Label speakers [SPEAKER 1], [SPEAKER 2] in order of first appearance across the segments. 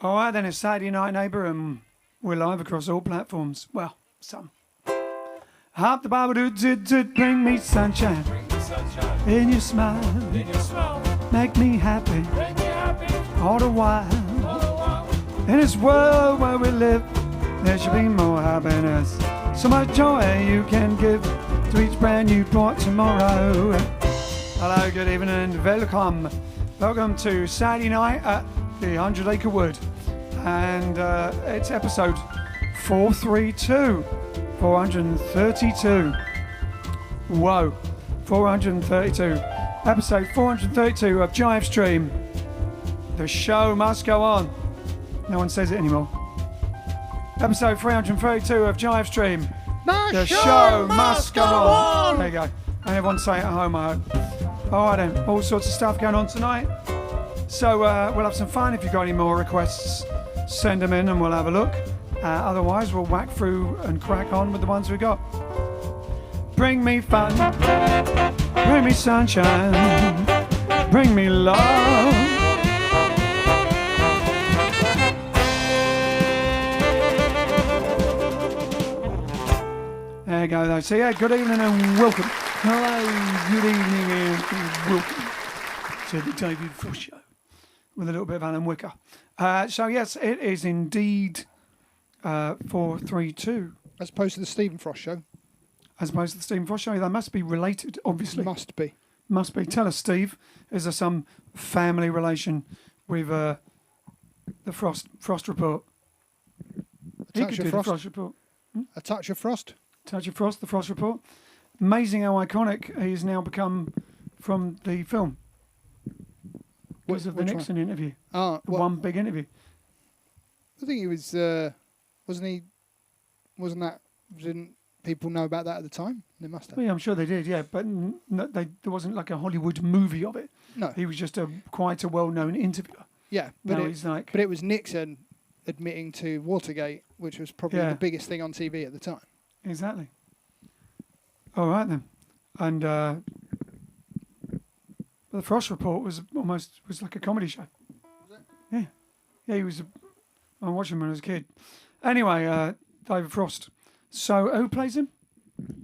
[SPEAKER 1] All right, then it's Saturday Night Neighbour, and we're live across all platforms. Well, some. Hop the Bible, bring me sunshine. In your smile, make me happy. All the while. In this world where we live, there should be more happiness. So much joy you can give to each brand new thought tomorrow. Hello, good evening, and welcome. Welcome to Saturday night at the 100 Acre Wood. And it's episode 432. 432. Whoa. 432. Episode 432 of JiveStream. The show must go on. No one says it anymore. Episode 332 of JiveStream. The show must go on. There you go. And everyone say it at home, I hope. Alright then, all sorts of stuff going on tonight. So we'll have some fun. If you've got any more requests, send them in and we'll have a look. Otherwise, we'll whack through and crack on with the ones we got. Bring me fun, bring me sunshine, bring me love. There you go, though. So, yeah, good evening and welcome. Hello, good evening and welcome to the David Frost Show with a little bit of Alan Wicker. So, yes, it is indeed 432.
[SPEAKER 2] As opposed to the Stephen Frost Show.
[SPEAKER 1] As opposed to the Stephen Frost Show. They must be related, obviously.
[SPEAKER 2] Must be.
[SPEAKER 1] Must be. Tell us, Steve, is there some family relation with the Frost Report? He could do the Frost Report.
[SPEAKER 2] A touch of frost.
[SPEAKER 1] Touch of Frost, the Frost Report. Amazing how iconic he's now become from the film. Because of the Nixon interview.
[SPEAKER 2] Ah,
[SPEAKER 1] one big interview.
[SPEAKER 2] I think he was, didn't people know about that at the time? They must have.
[SPEAKER 1] Well, yeah, I'm sure they did, yeah, but there wasn't like a Hollywood movie of it.
[SPEAKER 2] No.
[SPEAKER 1] He was just quite a well-known interviewer.
[SPEAKER 2] Yeah, but it was Nixon admitting to Watergate, which was probably the biggest thing on TV at the time.
[SPEAKER 1] Exactly. All right then, and the Frost Report was like a comedy show.
[SPEAKER 2] Was it?
[SPEAKER 1] Yeah, yeah. He was. I watched him when I was a kid. Anyway, David Frost. So who plays him?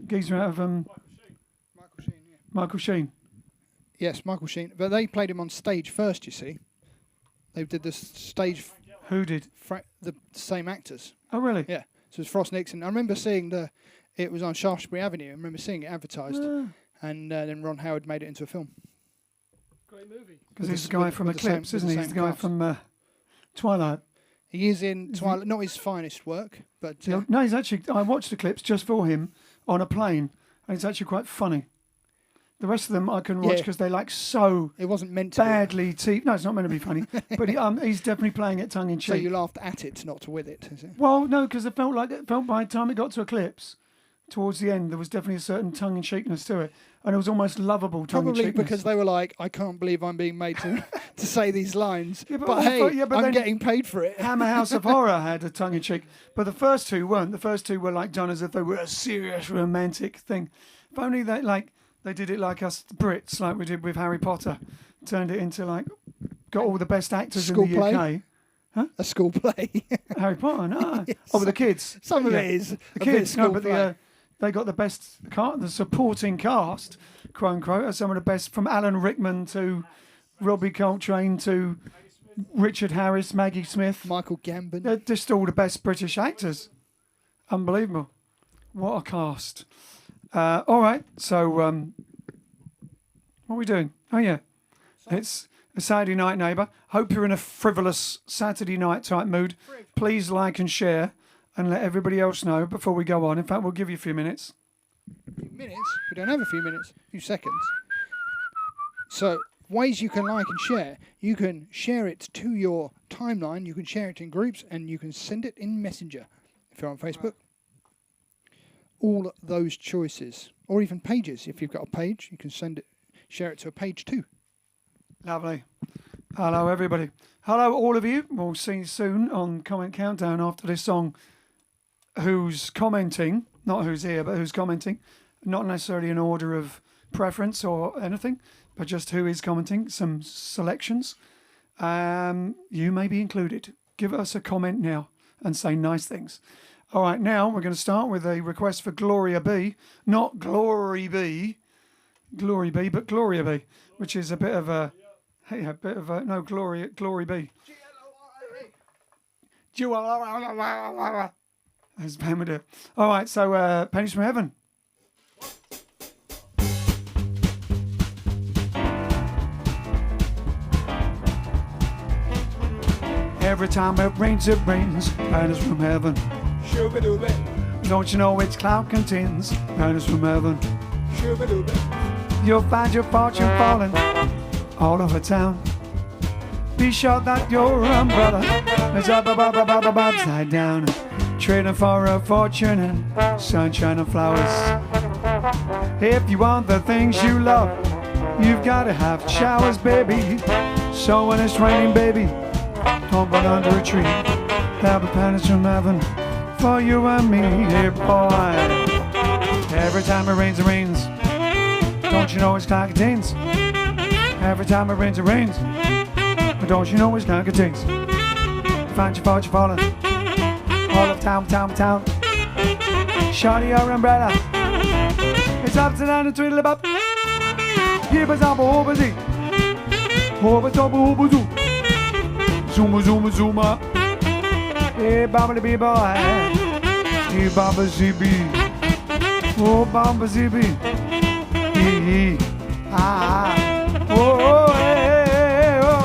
[SPEAKER 1] Geezer out of
[SPEAKER 2] Michael Sheen. Yeah.
[SPEAKER 1] Michael Sheen.
[SPEAKER 2] Yes, Michael Sheen. But they played him on stage first. You see, they did the stage.
[SPEAKER 1] Who did?
[SPEAKER 2] The same actors.
[SPEAKER 1] Oh really?
[SPEAKER 2] Yeah. So it was Frost Nixon. I remember seeing it was on Shaftesbury Avenue. I remember seeing it advertised, and then Ron Howard made it into a film.
[SPEAKER 1] Great movie. Because he's the guy from Eclipse, isn't he? He's the guy from Twilight.
[SPEAKER 2] He is in Twilight, not his finest work, but...
[SPEAKER 1] no, he's actually... I watched Eclipse just for him on a plane, and it's actually quite funny. The rest of them I couldn't watch because they're like so...
[SPEAKER 2] It wasn't meant to
[SPEAKER 1] badly... No, it's not meant to be funny, but he's definitely playing it tongue-in-cheek.
[SPEAKER 2] So you laughed at it, not with it, is it?
[SPEAKER 1] Well, no, because it felt by the time it got to Eclipse, towards the end, there was definitely a certain tongue-in-cheekness to it, and it was almost lovable tongue-in-cheekness.
[SPEAKER 2] Probably because they were like, I can't believe I'm being made to say these lines, but I'm getting paid for it.
[SPEAKER 1] Hammer House of Horror had a tongue-in-cheek, but the first two weren't. The first two were like done as if they were a serious romantic thing. If only they did it like us Brits, like we did with Harry Potter, turned it into like, got all the best actors in the UK. Huh?
[SPEAKER 2] A school play.
[SPEAKER 1] Harry Potter, no. Yes. Oh, with the kids.
[SPEAKER 2] Some of it is.
[SPEAKER 1] The kids, no, but they got the best, the supporting cast, quote unquote, are some of the best, from Alan Rickman to Robbie Coltrane to Richard Harris, Maggie Smith.
[SPEAKER 2] Michael Gambon.
[SPEAKER 1] They're just all the best British actors. Unbelievable. What a cast. All right, so what are we doing? Oh, yeah. It's a Saturday night, neighbour. Hope you're in a frivolous Saturday night type mood. Please like and share and let everybody else know before we go on. In fact, we'll give you a few minutes.
[SPEAKER 2] A few minutes? We don't have a few minutes. A few seconds. So, ways you can like and share. You can share it to your timeline. You can share it in groups. And you can send it in Messenger if you're on Facebook. All those choices. Or even pages. If you've got a page, you can share it to a page too.
[SPEAKER 1] Lovely. Hello, everybody. Hello, all of you. We'll see you soon on Comment Countdown after this song. Who's commenting, not who's here, but who's commenting. Not necessarily in order of preference or anything, but just who is commenting. Some selections. You may be included. give us a comment now and say nice things. All right, now we're going to start with a request for Gloria B. Not Glory B, but Gloria B, which is a bit of a, no, Glory B. As Pam would do. All right, so Pennies from Heaven. Every time it rains, pennies from heaven. Don't you know it's cloud contains pennies from heaven? You'll find your fortune falling all over town. Be sure that your umbrella is upside down, trading for a fortune and sunshine and flowers. If you want the things you love, you've got to have showers, baby. So when it's raining, baby, don't run under a tree. There'll be pennies from heaven for you and me, hey boy. Every time it rains, don't you know it's cloud contains? Every time it rains, but don't you know it's cloud contains? Find your fortune falling all of town. Shorty your umbrella, it's upside down and twiddle up. Give us up a whole busy, over top of zoo. Zuma. Hey, Bamba Bee boy. Hey, Bamba ZB. Oh, Bamba ZB. Hee. Ah. Oh, hey, oh.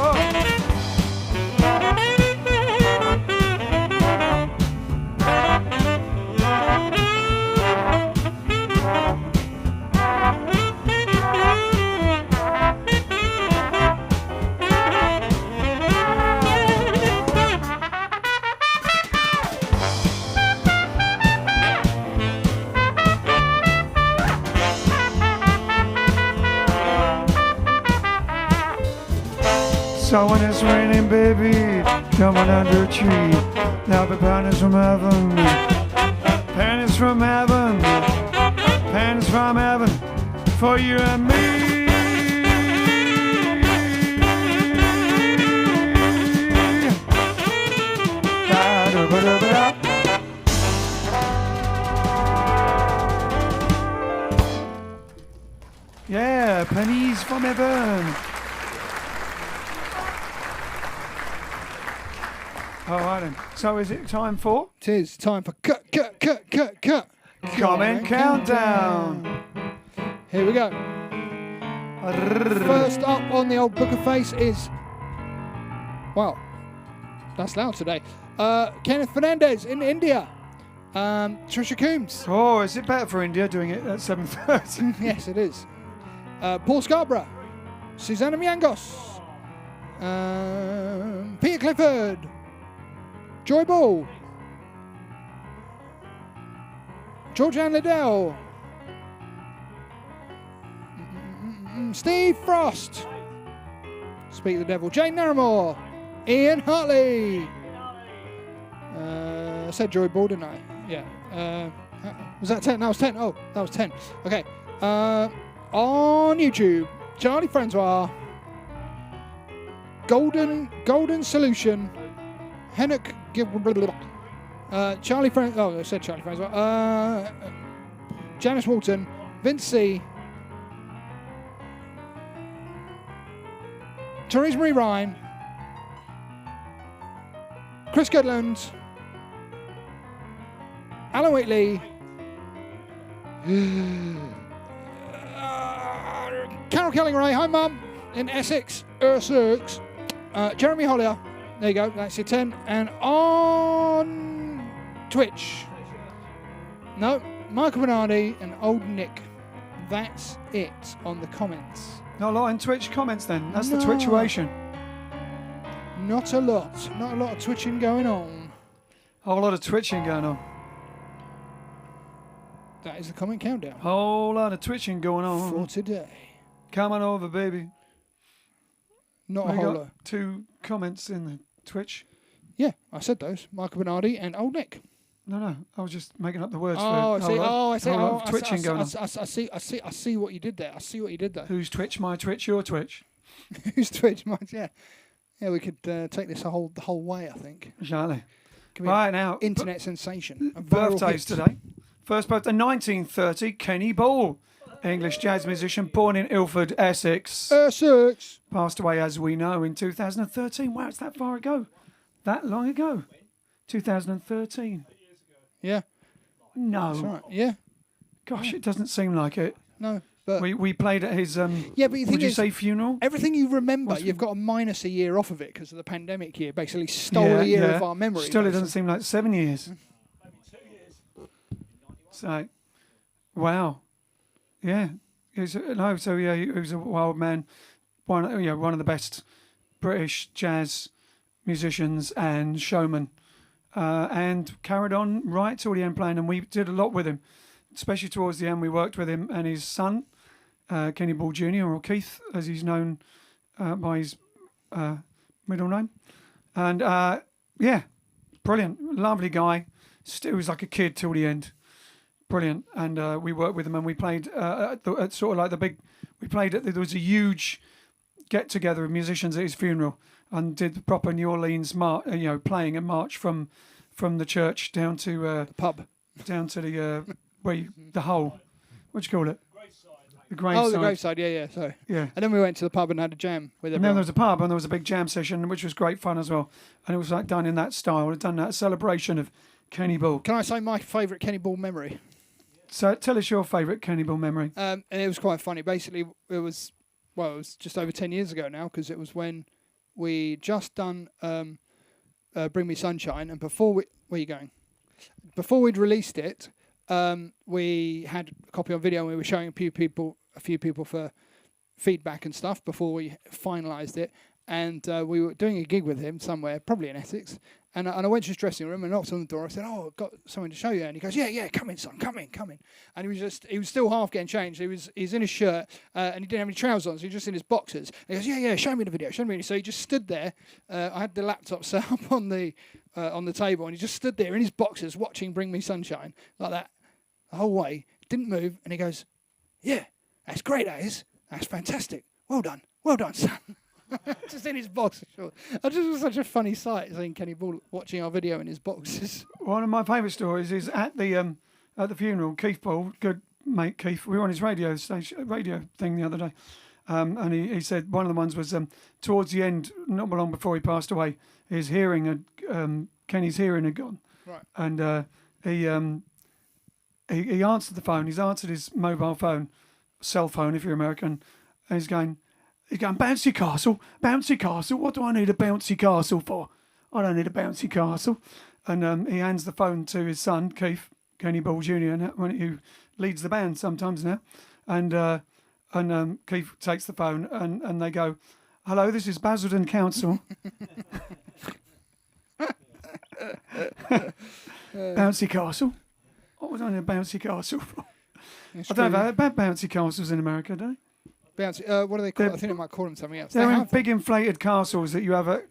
[SPEAKER 1] So when it's raining, baby, come on under a tree. There'll be pennies from heaven, pennies from heaven, pennies from heaven for you and me. Yeah, pennies from heaven. All right then. So is it time for?
[SPEAKER 2] It is time for cut.
[SPEAKER 1] Comment countdown.
[SPEAKER 2] Here we go. First up on the old Booker face is, wow, that's loud today. Kenneth Fernandez in India. Trisha Coombs.
[SPEAKER 1] Oh, is it better for India doing it at 7:30?
[SPEAKER 2] Yes, it is. Paul Scarborough. Susanna Miangos. Peter Clifford. Joy Ball. Georgianne Liddell. Steve Frost. Speak the Devil. Jane Naramore. Ian Hartley. I said Joy Ball, didn't I? Yeah. Was that 10? That was 10. Oh, that was 10. Okay. On YouTube, Charlie Francois. Golden Solution. Hennock. Charlie Francois. Oh, I said Charlie Francois. Janice Walton. Vince C. Therese Marie Ryan. Chris Goodland. Alan Whitley. Carol Kellingray. Hi, Mum. In Essex. Jeremy Hollier. There you go. That's your 10. And on Twitch. No. Michael Bernardi and Old Nick. That's it on the comments.
[SPEAKER 1] Not a lot in Twitch comments then. That's the Twitchuation.
[SPEAKER 2] Not a lot. Not a lot of twitching going on.
[SPEAKER 1] Whole lot of twitching going on.
[SPEAKER 2] That is the comment countdown.
[SPEAKER 1] Whole lot of twitching going on.
[SPEAKER 2] For today.
[SPEAKER 1] Come on over, baby.
[SPEAKER 2] Not
[SPEAKER 1] we
[SPEAKER 2] a whole
[SPEAKER 1] got
[SPEAKER 2] lot.
[SPEAKER 1] 2 comments in the Twitch.
[SPEAKER 2] Yeah, I said those. Michael Bernardi and Old Nick.
[SPEAKER 1] No. I was just making up the words for
[SPEAKER 2] I see.
[SPEAKER 1] I see. Twitching going on.
[SPEAKER 2] I see what you did there.
[SPEAKER 1] Who's Twitch? My Twitch? Your Twitch?
[SPEAKER 2] Who's Twitch? Yeah. Yeah, we could take this the whole way, I think.
[SPEAKER 1] Exactly.
[SPEAKER 2] Could be
[SPEAKER 1] Right
[SPEAKER 2] an
[SPEAKER 1] now,
[SPEAKER 2] internet sensation. A viral
[SPEAKER 1] birthdays
[SPEAKER 2] hit.
[SPEAKER 1] today. First birthday, 1930, Kenny Ball, English jazz musician, born in Ilford, Essex.
[SPEAKER 2] Essex.
[SPEAKER 1] Passed away, as we know, in 2013. Wow, it's that far ago. That long ago. 2013.
[SPEAKER 2] Yeah.
[SPEAKER 1] No.
[SPEAKER 2] That's right. Yeah.
[SPEAKER 1] Gosh, it doesn't seem like it.
[SPEAKER 2] No. But
[SPEAKER 1] We played at his,
[SPEAKER 2] yeah, but the thing
[SPEAKER 1] would you
[SPEAKER 2] is,
[SPEAKER 1] say funeral?
[SPEAKER 2] everything you remember, you've got to minus a year off of it because of the pandemic year. Basically stole a year of our memory.
[SPEAKER 1] Still, it doesn't seem like 7 years. So, wow. Yeah. He was a wild man. One of the best British jazz musicians and showman. And carried on right till the end playing. And we did a lot with him, especially towards the end. We worked with him and his son, Kenny Ball Jr., or Keith, as he's known by his middle name. And brilliant, lovely guy. Still was like a kid till the end. Brilliant. And we worked with him, and we played at sort of like the big. We played there was a huge get together of musicians at his funeral, and did the proper New Orleans playing a march from the church down to
[SPEAKER 2] The pub.
[SPEAKER 1] down to the the hole. What do you call it? The graveside.
[SPEAKER 2] Oh, the graveside. Yeah. Sorry.
[SPEAKER 1] Yeah.
[SPEAKER 2] And then we went to the pub and had a jam with
[SPEAKER 1] And then
[SPEAKER 2] everyone.
[SPEAKER 1] there was a pub, and there was a big jam session, which was great fun as well. And it was like done in that style. We've done that celebration of Kenny Ball.
[SPEAKER 2] Can I say my favourite Kenny Ball memory?
[SPEAKER 1] So tell us your favourite Kenny Ball memory.
[SPEAKER 2] And it was quite funny. Basically, it was just over 10 years ago now, because it was when we just done Bring Me Sunshine, and where are you going? Before we'd released it, we had a copy on video, and we were showing a few people for feedback and stuff before we finalised it. And we were doing a gig with him somewhere, probably in Essex. And I went to his dressing room and knocked on the door. I said, "Oh, I've got something to show you." And he goes, "Yeah, come in, son, come in." And he was still half getting changed. He's in his shirt and he didn't have any trousers on, so he was just in his boxers. And he goes, "Yeah, show me the video, show me." So he just stood there. I had the laptop set up on the table, and he just stood there in his boxers watching Bring Me Sunshine like that the whole way. Didn't move. And he goes, "Yeah, that's great, that is. That's fantastic. Well done, son." Just in his boxers. It just was such a funny sight seeing Kenny Ball watching our video in his boxers.
[SPEAKER 1] One of my favourite stories is at the funeral. Keith Ball, good mate Keith. We were on his radio thing the other day, and he said one of the ones was towards the end, not long before he passed away, his hearing Kenny's hearing had gone,
[SPEAKER 2] Right.
[SPEAKER 1] and he answered the phone. He's answered his mobile phone, cell phone if you're American, and he's going, "Bouncy castle, what do I need a bouncy castle for? I don't need a bouncy castle." And he hands the phone to his son, Keith, Kenny Ball Jr., who leads the band sometimes now. And Keith takes the phone and they go, "Hello, this is Basildon Council." Bouncy castle? What was I need a bouncy castle for? I don't know about bouncy castles in America, do they?
[SPEAKER 2] Bouncy. What do they call it? I think they might call them something else.
[SPEAKER 1] They're in big inflated castles that you have at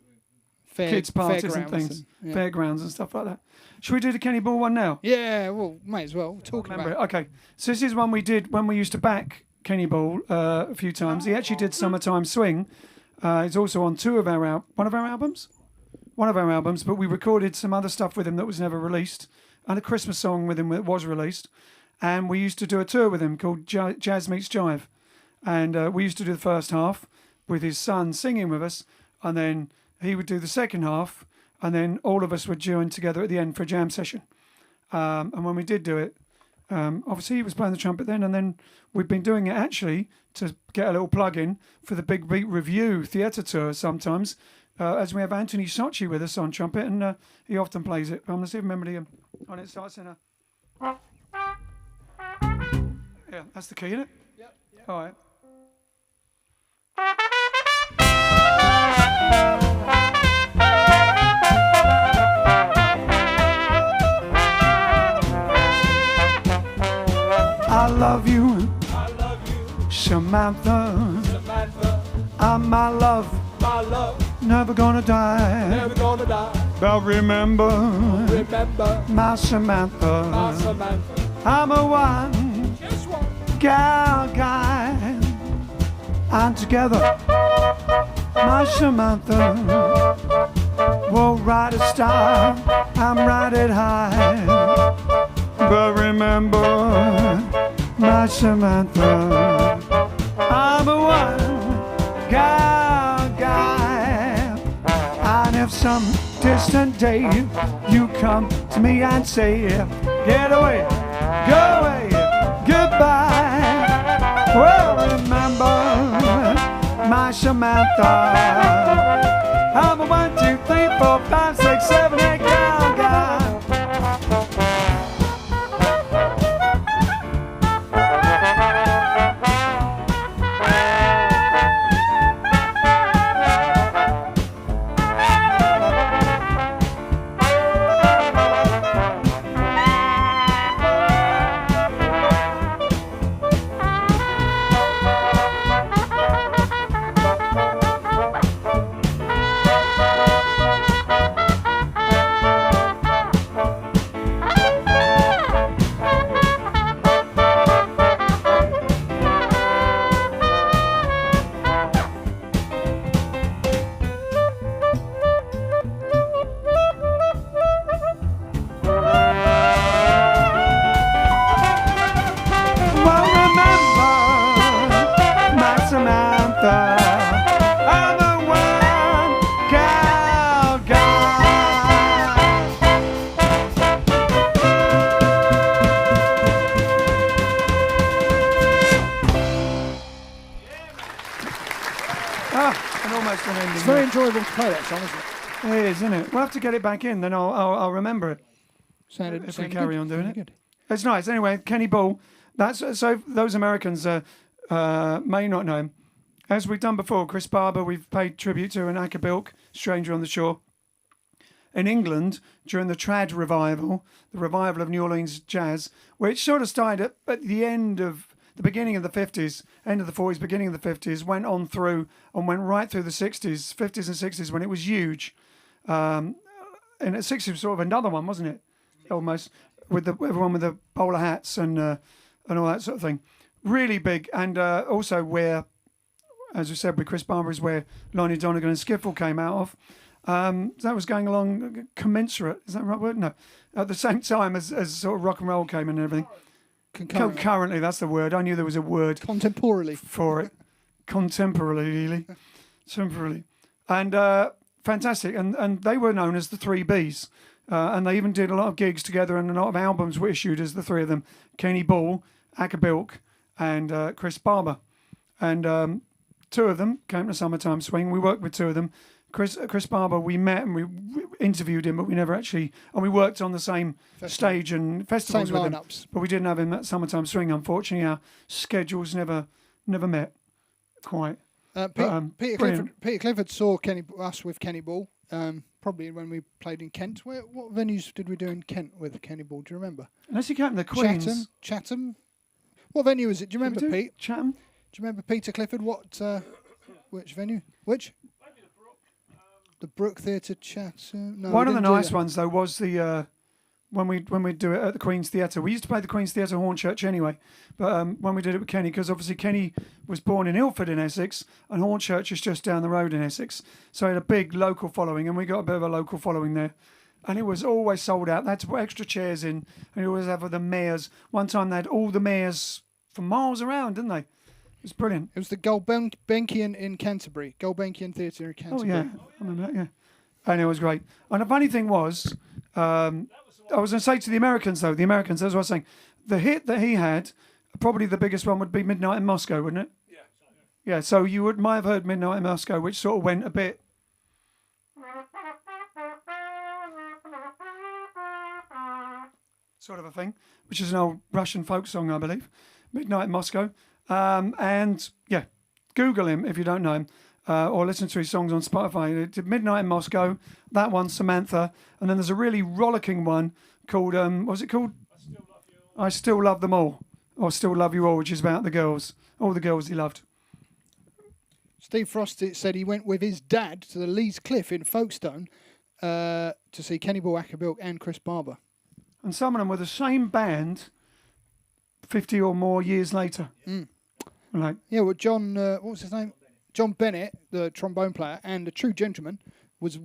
[SPEAKER 1] kids' parties and
[SPEAKER 2] fairgrounds
[SPEAKER 1] things,
[SPEAKER 2] yeah.
[SPEAKER 1] fairgrounds and stuff like that. Should we do the Kenny Ball one now?
[SPEAKER 2] Yeah, well, might as well. Talk about
[SPEAKER 1] Remember it? Okay. So this is one we did when we used to back Kenny Ball a few times. He actually did Summertime Swing. He's also on one of our albums, but we recorded some other stuff with him that was never released, and a Christmas song with him that was released. And we used to do a tour with him called Jazz Meets Jive. And we used to do the first half with his son singing with us, and then he would do the second half, and then all of us would join together at the end for a jam session. And when we did do it, obviously he was playing the trumpet then, and then we've been doing it actually to get a little plug in for the Big Beat Review theatre tour sometimes, as we have Anthony Sochi with us on trumpet, and he often plays it. I'm going to see if I remember the... and it starts in a... Yeah, that's the key, isn't it?
[SPEAKER 2] Yep.
[SPEAKER 1] All right. I love you, Samantha. I'm my love, never gonna die. But remember, my Samantha. I'm a one, guy, and together my Samantha. Won't ride a star, I'm riding high. But remember, my Samantha, I'm a one-girl guy. And if some distant day you come to me and say, get away, go away, goodbye. Well, remember, my Samantha, I'm a 1, 2, 3, 4, 5, 6, 7, 8 girl guy.
[SPEAKER 2] It's very enjoyable to play that song, isn't it?
[SPEAKER 1] It is, isn't it? We'll have to get it back in, then I'll remember it.
[SPEAKER 2] Sounded
[SPEAKER 1] If we carry
[SPEAKER 2] good.
[SPEAKER 1] on doing it.
[SPEAKER 2] Good.
[SPEAKER 1] It's nice. Anyway, Kenny Ball. That's so. Those Americans may not know him. As we've done before, Chris Barber, we've paid tribute to, and Bilk, Stranger on the Shore. In England, during the trad revival, the revival of New Orleans jazz, which sort of started at the beginning of the 50s, end of the 40s, beginning of the 50s, went on through and went right through the 60s, 50s and 60s when it was huge. And the 60s was sort of another one, wasn't it? Almost, with everyone with the bowler hats and all that sort of thing. Really big, and also where, as we said with Chris Barber, is where Lonnie Donegan and Skiffle came out of. That was going along commensurate, is that the right word? No. At the same time as sort of rock and roll came in and everything. Concurrently, that's the word. I knew there was a word.
[SPEAKER 2] Contemporarily.
[SPEAKER 1] For it. Contemporarily. Temporarily. And fantastic. And they were known as the 3 Bs. And they even did a lot of gigs together, and a lot of albums were issued as the 3 of them. Kenny Ball, Bilk, and Chris Barber. And 2 of them came to Summertime Swing. We worked with 2 of them. Chris Barber, we met and we interviewed him, but we never actually, and we worked on the same stage and festivals
[SPEAKER 2] same
[SPEAKER 1] with
[SPEAKER 2] lineups.
[SPEAKER 1] him. But we didn't have him at Summertime Swing. Unfortunately, our schedules never met quite.
[SPEAKER 2] Peter Clifford saw us with Kenny Ball, probably when we played in Kent. What venues did we do in Kent with Kenny Ball? Do you remember?
[SPEAKER 1] Unless you count the Queens.
[SPEAKER 2] Chatham. What venue is it? Do you remember, Pete?
[SPEAKER 1] Chatham.
[SPEAKER 2] Do you remember Peter Clifford? Which venue? Which? The Brook Theatre Chatham. No,
[SPEAKER 1] one of the nice ones though was the when we do it at the Queen's Theatre. We used to play the Queen's Theatre Hornchurch anyway, but when we did it with Kenny, because obviously Kenny was born in Ilford in Essex, and Hornchurch is just down the road in Essex, so he had a big local following, and we got a bit of a local following there. And it was always sold out. They had to put extra chairs in, and you always have the mayors. One time they had all the mayors from miles around, didn't they? It was brilliant.
[SPEAKER 2] It was the Gulbenkian in Canterbury. Gulbenkian Theatre in Canterbury.
[SPEAKER 1] Oh, yeah. I remember that, yeah. And it was great. And the funny thing was, I was going to say to the Americans, though, as I was saying, the hit that he had, probably the biggest one would be Midnight in Moscow, wouldn't it? Yeah. Yeah, so you might have heard Midnight in Moscow, which sort of went a bit... sort of a thing, which is an old Russian folk song, I believe. Midnight in Moscow. And yeah, Google him if you don't know him, or listen to his songs on Spotify. He did Midnight in Moscow, that one, Samantha, and then there's a really rollicking one called, what was it called? I Still Love Them All, or Still Love You All, which is about the girls, all the girls he loved.
[SPEAKER 2] Steve Frost said he went with his dad to the Lees Cliff in Folkestone to see Kenny Ball, Bilk and Chris Barber.
[SPEAKER 1] And some of them were the same band 50 or more years later.
[SPEAKER 2] Mm.
[SPEAKER 1] Like,
[SPEAKER 2] yeah, well, John, what was his name? John Bennett, the trombone player and a true gentleman, was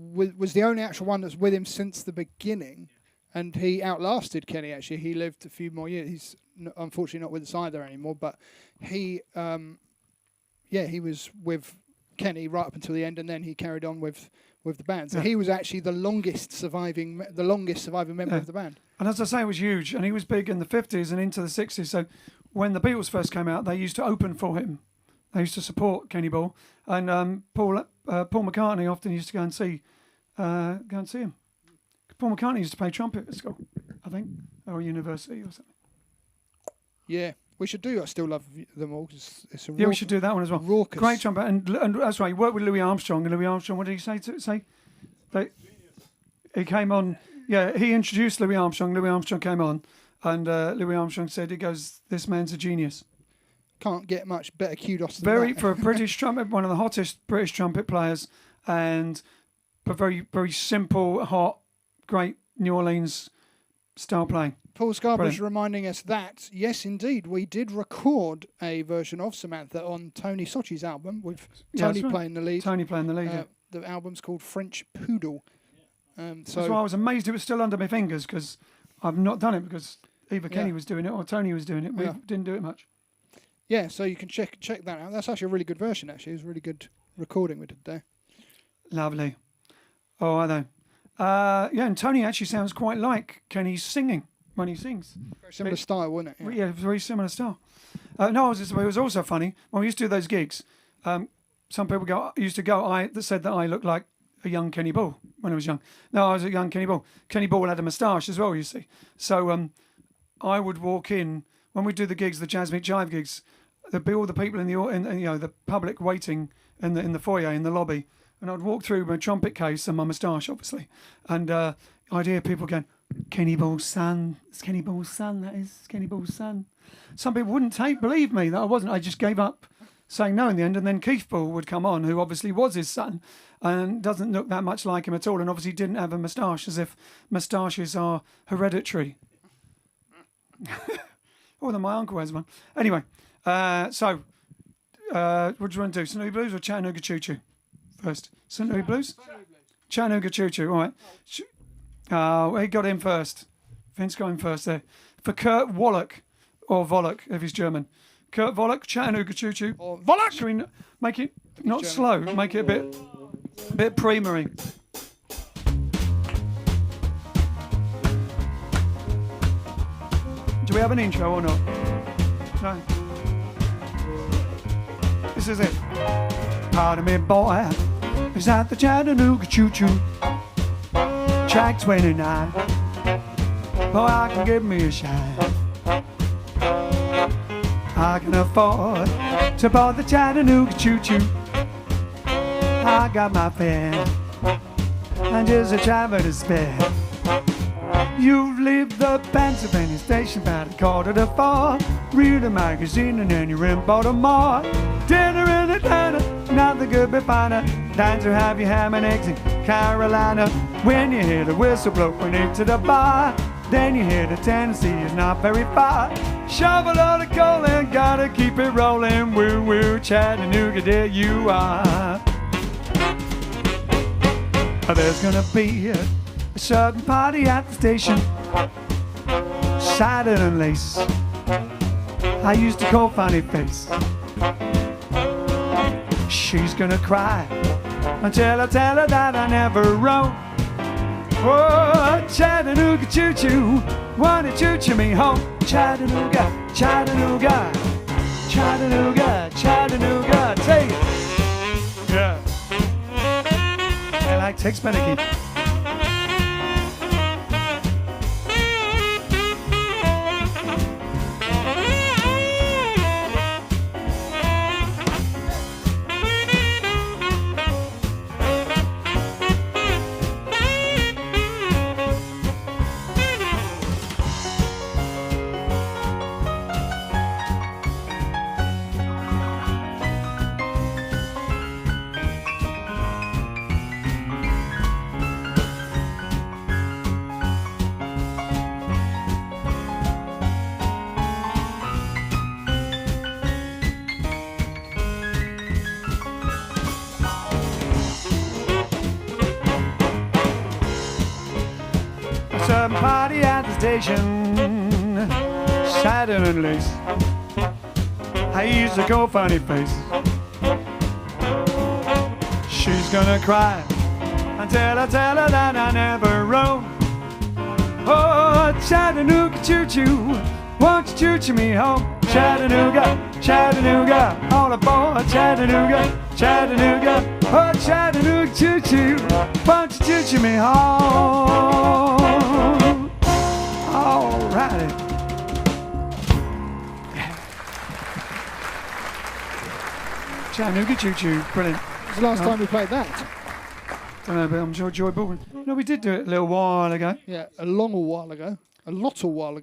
[SPEAKER 2] the only actual one that's with him since the beginning, and he outlasted Kenny. Actually, he lived a few more years. He's unfortunately not with us either anymore, but he he was with Kenny right up until the end, and then he carried on with the band. So he was actually the longest surviving member of the band.
[SPEAKER 1] And as I say, it was huge, and he was big in the 50s and into the 60s. So when the Beatles first came out, they used to open for him. They used to support Kenny Ball, and Paul McCartney often used to go and see him. Paul McCartney used to play trumpet at school, I think, or university or something.
[SPEAKER 2] Yeah, we should do I Still Love Them All. It's a
[SPEAKER 1] we should do that one as well.
[SPEAKER 2] Raucous.
[SPEAKER 1] Great trumpet, and that's right. He worked with Louis Armstrong, and Louis Armstrong, what did he say? He came on. Yeah, he introduced Louis Armstrong. Louis Armstrong came on, and Louis Armstrong said, "He goes, this man's a genius."
[SPEAKER 2] Can't get much better kudos than that.
[SPEAKER 1] For a British trumpet, one of the hottest British trumpet players, and but very, very simple, hot, great New Orleans style playing.
[SPEAKER 2] Paul Scarborough's reminding us that, yes, indeed, we did record a version of Samantha on Tony Sochi's album with Tony playing the lead.
[SPEAKER 1] Tony playing the lead. Yeah.
[SPEAKER 2] The album's called French Poodle. So
[SPEAKER 1] that's why I was amazed it was still under my fingers, because I've not done it because either Kenny was doing it or Tony was doing it. We didn't do it much. Yeah,
[SPEAKER 2] so you can check that out. That's actually a really good version, actually. It was a really good recording we did there.
[SPEAKER 1] Lovely. Oh, I know. And Tony actually sounds quite like Kenny's singing when he sings.
[SPEAKER 2] Very similar style, wasn't it?
[SPEAKER 1] Yeah, very similar style. It was also funny when we used to do those gigs. Some people that said that I looked like a young Kenny Ball when I was young. No, I was a young Kenny Ball. Kenny Ball had a moustache as well, you see. So I would walk in when we do the gigs, the Jazz Meet Jive gigs. There'd be all the people in the public waiting in the foyer in the lobby, and I'd walk through my trumpet case and my moustache, obviously, and I'd hear people going, "Kenny Ball's son, it's Kenny Ball's son. That is Kenny Ball's son." Some people wouldn't believe me that I wasn't. I just gave up saying no in the end, and then Keith Ball would come on, who obviously was his son, and doesn't look that much like him at all, and obviously didn't have a moustache, as if moustaches are hereditary. Oh, then my uncle has one. Anyway, what do you want to do? St. Louis Blues or Chattanooga Choo Choo? First. St. Louis Blues? Chattanooga Choo Choo, all right. He got in first. Vince got in first there. For Kurt Wallach, or Volok if he's German. Kurt Volok, Chattanooga Choo Choo.
[SPEAKER 2] Or Volok!
[SPEAKER 1] Should we make it not slow, make it a bit premery. Do we have an intro or not? No. This is it. Pardon me, boy. Is that the Chattanooga Choo Choo? Track 29. Boy, I can give me a shine. I can afford to board the Chattanooga Choo Choo. I got my fare and just a driver to spare. You've left the Pennsylvania station about 3:45. Read a magazine and then you're in Baltimore. Dinner in Atlanta, nothing could be finer than to have your ham and eggs in Carolina. When you hear the whistle blowing into the bar, then you hear the Tennessee is not very far. Shovel all the coal and gotta keep it rolling. Woo woo, Chattanooga, there you are. There's gonna be a certain party at the station, satin and lace. I used to call funny face. She's gonna cry until I tell her that I never wrote. Oh, Chattanooga Choo Choo, wanna choo-choo me home. Chattanooga, Chattanooga, Chattanooga, Chattanooga, take it. Yeah. I like Tex Beneke. party at the station, satin and lace. I used to go funny face. She's gonna cry until I tell her that I never wrote. Oh, Chattanooga choo-choo, won't you choo-choo me home? Chattanooga, Chattanooga, all aboard Chattanooga, Chattanooga. Oh, Chattanooga choo-choo, won't you choo-choo me home? Alrighty. Chattanooga choo-choo, brilliant.
[SPEAKER 2] It's the last time we played that.
[SPEAKER 1] Don't know, but I'm sure Joy Baldwin. No, we did do it a little while ago.
[SPEAKER 2] Yeah, a lot while ago.
[SPEAKER 1] A Rottweiler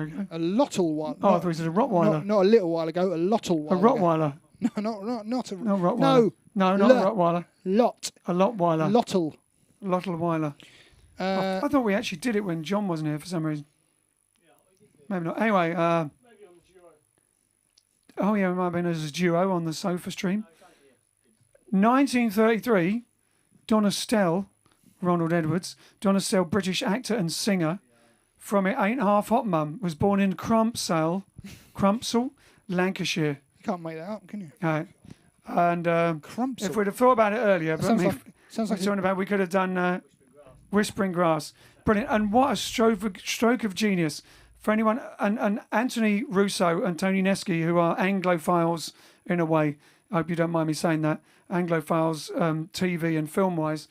[SPEAKER 1] ago.
[SPEAKER 2] A lottle while.
[SPEAKER 1] Oh, I thought you said a Rottweiler.
[SPEAKER 2] Not a little while ago. A lottle while.
[SPEAKER 1] A Rottweiler.
[SPEAKER 2] No, not a.
[SPEAKER 1] No, Rottweiler.
[SPEAKER 2] No,
[SPEAKER 1] not a Rottweiler.
[SPEAKER 2] Lot.
[SPEAKER 1] A Lottweiler.
[SPEAKER 2] Lottle.
[SPEAKER 1] Lottweiler. I thought we actually did it when John wasn't here for some reason. Maybe not. Anyway. Oh yeah, it might have been as a duo on the sofa stream. 1933, Donna Stell, Ronald Edwards, Donna Stell, British actor and singer, from It Ain't Half Hot Mum, was born in Crumpsall, Lancashire.
[SPEAKER 2] You can't make that up, can you?
[SPEAKER 1] Right. And
[SPEAKER 2] Crumpsall.
[SPEAKER 1] if we'd have thought about it earlier, but
[SPEAKER 2] sounds like
[SPEAKER 1] talking about, we could have done Whispering Grass. Brilliant. And what a stroke of genius. For anyone, and Anthony Russo and Tony Neski, who are Anglophiles in a way, I hope you don't mind me saying that, Anglophiles TV and film-wise,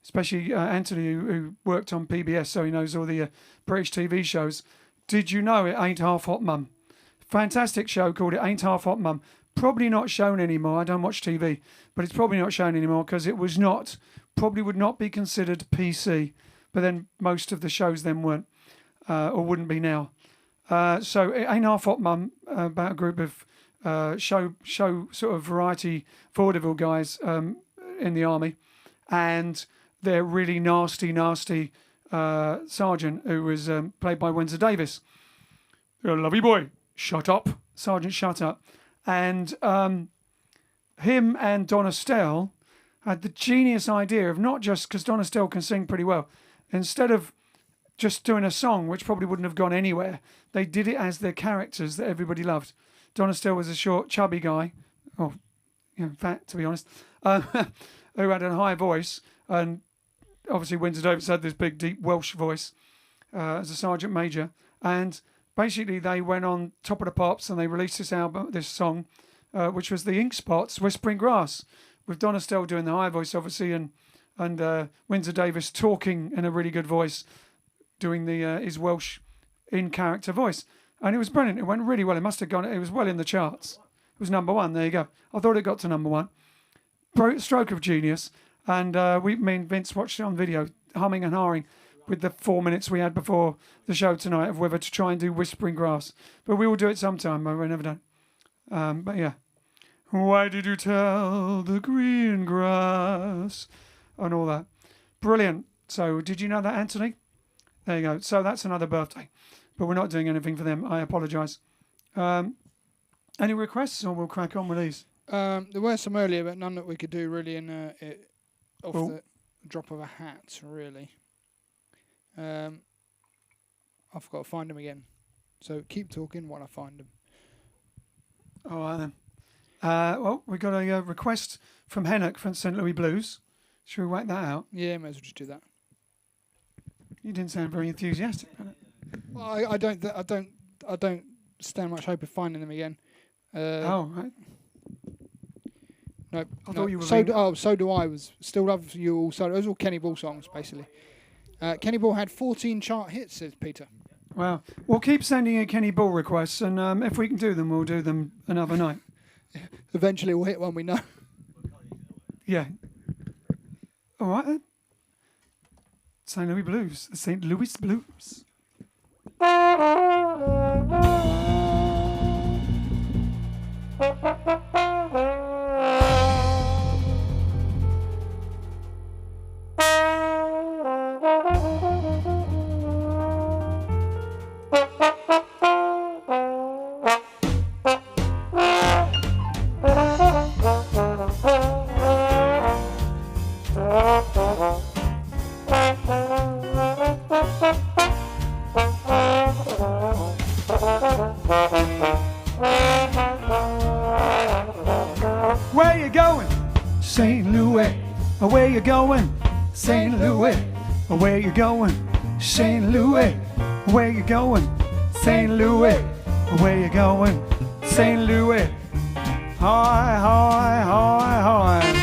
[SPEAKER 1] especially Anthony, who worked on PBS, so he knows all the British TV shows. Did you know It Ain't Half Hot Mum? Fantastic show called It Ain't Half Hot Mum. Probably not shown anymore. I don't watch TV, but it's probably not shown anymore because it was not, probably would not be considered PC. But then most of the shows then weren't. Or wouldn't be now. So It Ain't Half Hot Mum, about a group of show sort of variety vaudeville guys in the army, and their really nasty sergeant who was played by Windsor Davis. You're a lovely boy. Shut up, Sergeant. Shut up. And him and Donna Stell had the genius idea of not just because Donna Stell can sing pretty well, instead of just doing a song which probably wouldn't have gone anywhere, they did it as their characters that everybody loved. Donna Stell was a short, chubby guy, or fat to be honest, who had a high voice, and obviously Windsor Davis had this big, deep Welsh voice as a sergeant major, and basically they went on Top of the Pops and they released this song, which was the Ink Spots, Whispering Grass, with Donna Stell doing the high voice, obviously, and Windsor Davis talking in a really good voice, doing his Welsh in-character voice. And it was brilliant. It went really well. It must have gone, it was well in the charts. It was number one. There you go. I thought it got to number one. Stroke of genius. And me and Vince watched it on video, humming and hawing with the 4 minutes we had before the show tonight of whether to try and do Whispering Grass. But we will do it sometime, but we've never done. But yeah. Why did you tell the green grass? And all that. Brilliant. So did you know that, Anthony? There you go. So that's another birthday. But we're not doing anything for them. I apologise. Any requests, or we'll crack on with these?
[SPEAKER 2] There were some earlier, but none that we could do really off the drop of a hat, really. I've got to find them again. So keep talking while I find them.
[SPEAKER 1] All right, then. Well, we got a request from Hennock from St. Louis Blues. Should we whack that out?
[SPEAKER 2] Yeah, may as well just do that.
[SPEAKER 1] You didn't sound very enthusiastic about it.
[SPEAKER 2] Well, I don't stand much hope of finding them again.
[SPEAKER 1] Right.
[SPEAKER 2] No,
[SPEAKER 1] I thought you were.
[SPEAKER 2] So do I. Was still love you all. So those were all Kenny Ball songs, basically. Kenny Ball had 14 chart hits, says Peter.
[SPEAKER 1] Wow. We'll keep sending in Kenny Ball requests, and if we can do them, we'll do them another night.
[SPEAKER 2] Eventually, we'll hit one we know.
[SPEAKER 1] Yeah. All right then. St. Louis Blues. The St. Louis Blues. Where you going? St. Louis. Where you going? St. Louis. Where you going? St. Louis. Where you going? St. Louis. Where you going? St. Louis. Hi, hi, hi, hi.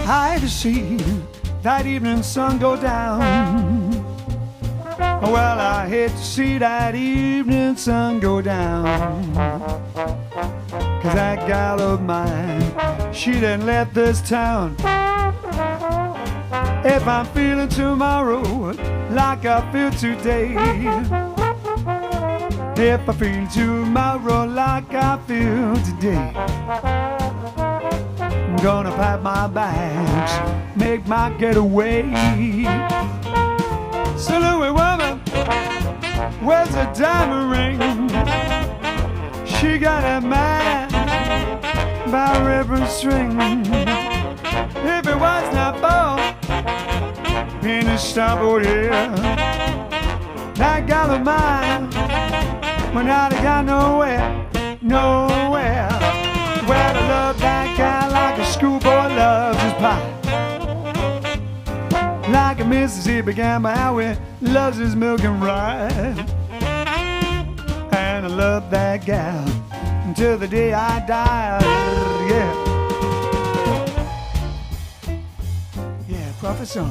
[SPEAKER 1] I to see that evening sun go down. Well, I hate to see that evening sun go down. 'Cause that gal of mine, she didn't let this town. If I'm feeling tomorrow like I feel today, if I feel tomorrow like I feel today, I'm gonna pack my bags, make my getaway. So Louis woman, where's the diamond ring? She got a man by a ribbon string. If it was not for in a starboard here, that gal of mine went out and got nowhere, nowhere. Well, I love that guy like a schoolboy loves his pie, like a Mississippi Gambler loves his milk and rye. And I love that gal until the day I die. Yeah, yeah, prophesy.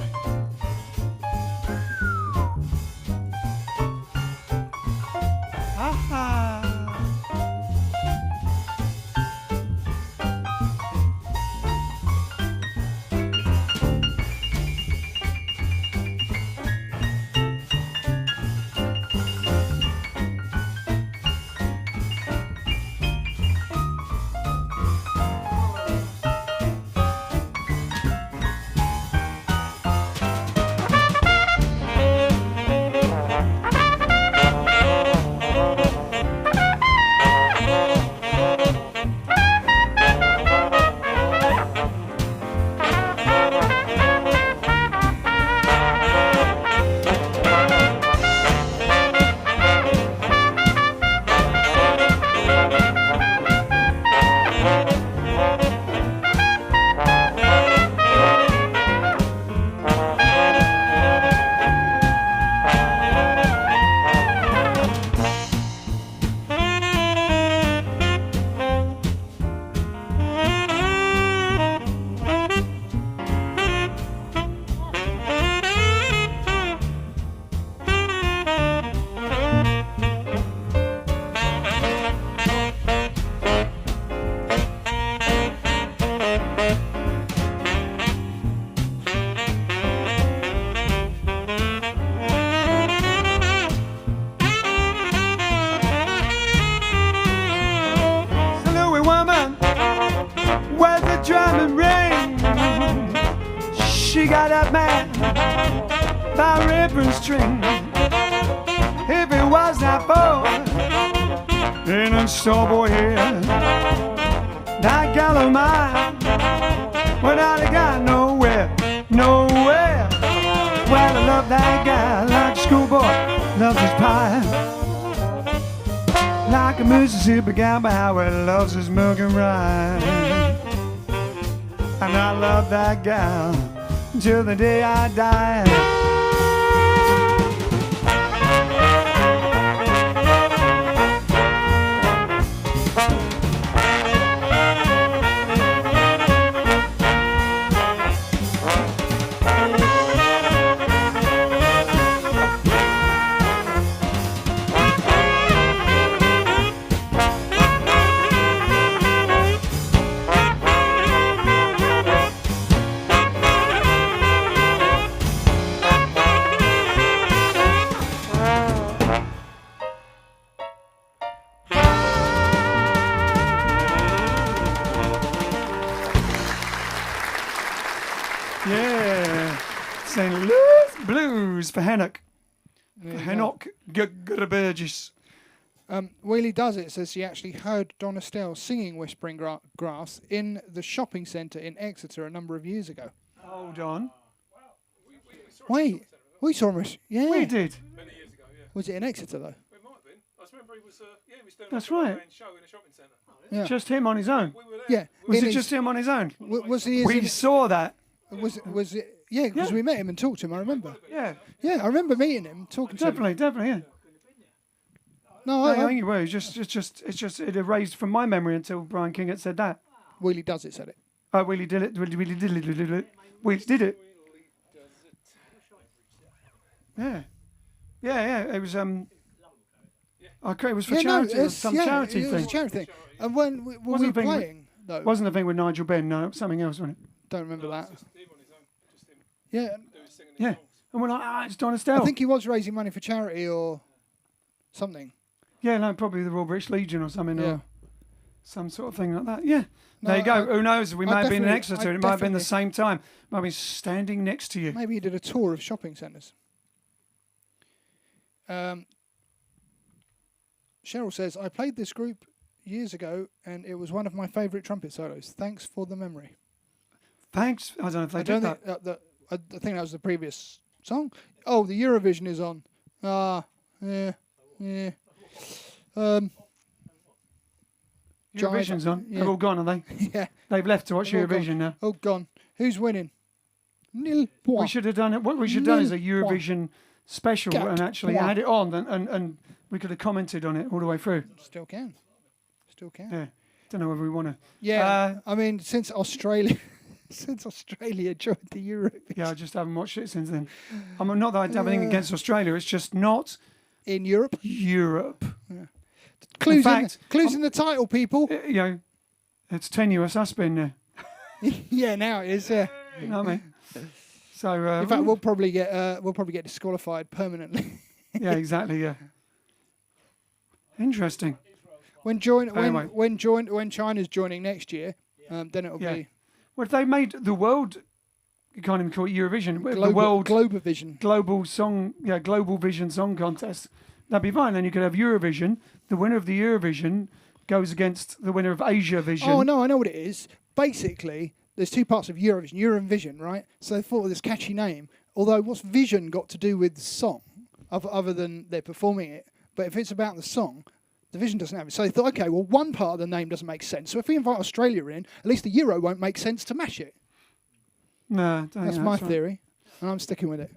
[SPEAKER 1] Drumming ring, she got that man by a ribbon string. If it was not for in a starboard here, that gal of mine went out and got nowhere, nowhere. Well, I love that guy like a schoolboy loves his pie, like a Mississippi Gambler how he loves his milk and rye. And I love that gal till the day I die. Yeah. St. Louis Blues for Henoch.
[SPEAKER 2] There you go.
[SPEAKER 1] Henoch Burgess.
[SPEAKER 2] Wheelie Does It says she actually heard Don Estelle singing Whispering Grass in the shopping centre in Exeter a number of years ago.
[SPEAKER 1] Hold on.
[SPEAKER 2] Wait, we saw him. Yeah.
[SPEAKER 1] We did.
[SPEAKER 3] Many years ago, yeah.
[SPEAKER 2] Was it in Exeter though?
[SPEAKER 3] It might have been. I just remember he was, he was doing
[SPEAKER 1] That's
[SPEAKER 3] a
[SPEAKER 1] right.
[SPEAKER 3] show in a shopping centre.
[SPEAKER 2] Yeah.
[SPEAKER 1] Just him on his own.
[SPEAKER 3] We were there.
[SPEAKER 2] Yeah.
[SPEAKER 1] Was
[SPEAKER 2] in
[SPEAKER 1] it
[SPEAKER 2] his-
[SPEAKER 1] just him on his own?
[SPEAKER 2] Was he?
[SPEAKER 1] We saw that.
[SPEAKER 2] Was it? Yeah, because
[SPEAKER 1] Yeah.
[SPEAKER 2] we met him and talked to him. I remember.
[SPEAKER 1] Yeah.
[SPEAKER 2] Yeah, I remember meeting him, talking to him.
[SPEAKER 1] Definitely, yeah.
[SPEAKER 2] No,
[SPEAKER 1] I think it was. It erased from my memory until Brian King had said that.
[SPEAKER 2] Wheelie Does It said it.
[SPEAKER 1] Oh, Willie did it. Willie did it. Yeah. It was okay. It was for charity. It was some charity
[SPEAKER 2] it was
[SPEAKER 1] thing.
[SPEAKER 2] a charity thing. And when we
[SPEAKER 1] Wasn't
[SPEAKER 2] were
[SPEAKER 1] the thing with-
[SPEAKER 2] playing, though,
[SPEAKER 1] Wasn't the thing with Nigel Benn? No, something else, wasn't it?
[SPEAKER 2] don't remember that.
[SPEAKER 3] Just him on his own. Just him
[SPEAKER 2] Yeah,
[SPEAKER 3] doing singing his
[SPEAKER 1] Yeah.
[SPEAKER 3] songs.
[SPEAKER 1] And we're like, it's Don
[SPEAKER 2] I
[SPEAKER 1] Estelle.
[SPEAKER 2] think he was raising money for charity or something.
[SPEAKER 1] Yeah, no, probably the Royal British Legion or something,
[SPEAKER 2] Yeah.
[SPEAKER 1] or some sort of thing like that. Yeah.
[SPEAKER 2] No,
[SPEAKER 1] There you go.
[SPEAKER 2] I-
[SPEAKER 1] Who knows? We
[SPEAKER 2] I
[SPEAKER 1] might have been in
[SPEAKER 2] definitely-
[SPEAKER 1] Exeter.
[SPEAKER 2] I
[SPEAKER 1] It might have been the
[SPEAKER 2] definitely-
[SPEAKER 1] same time. Might have been standing next to you.
[SPEAKER 2] Maybe he did a tour of shopping centres. Cheryl says, I played this group years ago and it was one of my favourite trumpet solos. Thanks for the memory.
[SPEAKER 1] Thanks. I don't know if they
[SPEAKER 2] I
[SPEAKER 1] did
[SPEAKER 2] don't
[SPEAKER 1] that.
[SPEAKER 2] think I think that was the previous song. Oh, the Eurovision is on. Yeah.
[SPEAKER 1] Eurovision's on.
[SPEAKER 2] Yeah.
[SPEAKER 1] They're all gone, are they?
[SPEAKER 2] Yeah.
[SPEAKER 1] They've left to watch
[SPEAKER 2] They're all
[SPEAKER 1] Eurovision
[SPEAKER 2] gone.
[SPEAKER 1] now.
[SPEAKER 2] Oh, gone. Who's winning? Nil point.
[SPEAKER 1] We should have done it. What we should have done is a
[SPEAKER 2] Nil point.
[SPEAKER 1] Eurovision special
[SPEAKER 2] Quatre
[SPEAKER 1] and actually
[SPEAKER 2] point.
[SPEAKER 1] had it on and we could have commented on it all the way through.
[SPEAKER 2] Still can. Still can.
[SPEAKER 1] Yeah. Don't know whether we want to.
[SPEAKER 2] Yeah. I mean, since Australia joined the Eurovision
[SPEAKER 1] Yeah, I just haven't watched it since then. I'm not that I have anything against Australia. It's just not
[SPEAKER 2] in Europe.
[SPEAKER 1] Europe.
[SPEAKER 2] Clues
[SPEAKER 1] fact,
[SPEAKER 2] in the title, people.
[SPEAKER 1] You know, it's tenuous. Us being there.
[SPEAKER 2] Yeah, now it is.
[SPEAKER 1] You know what I mean? So
[SPEAKER 2] In fact, we'll probably get disqualified permanently.
[SPEAKER 1] yeah, exactly. Yeah. Interesting.
[SPEAKER 2] when China's joining next year, then it'll
[SPEAKER 1] Yeah.
[SPEAKER 2] be
[SPEAKER 1] Well, if they made the world, you can't even call it Eurovision. The world
[SPEAKER 2] Globovision.
[SPEAKER 1] Global Vision Song Contest. That'd be fine. Then you could have Eurovision. The winner of the Eurovision goes against the winner of Asia Vision.
[SPEAKER 2] Oh no, I know what it is. Basically, there's two parts of Eurovision. Eurovision, right? So they thought of this catchy name. Although, what's vision got to do with the song, other than they're performing it? But if it's about the song, the vision doesn't have it. So they thought, okay, well, one part of the name doesn't make sense. So if we invite Australia in, at least the Euro won't make sense to match it.
[SPEAKER 1] No, don't think
[SPEAKER 2] That's my
[SPEAKER 1] right.
[SPEAKER 2] theory, and I'm sticking with it.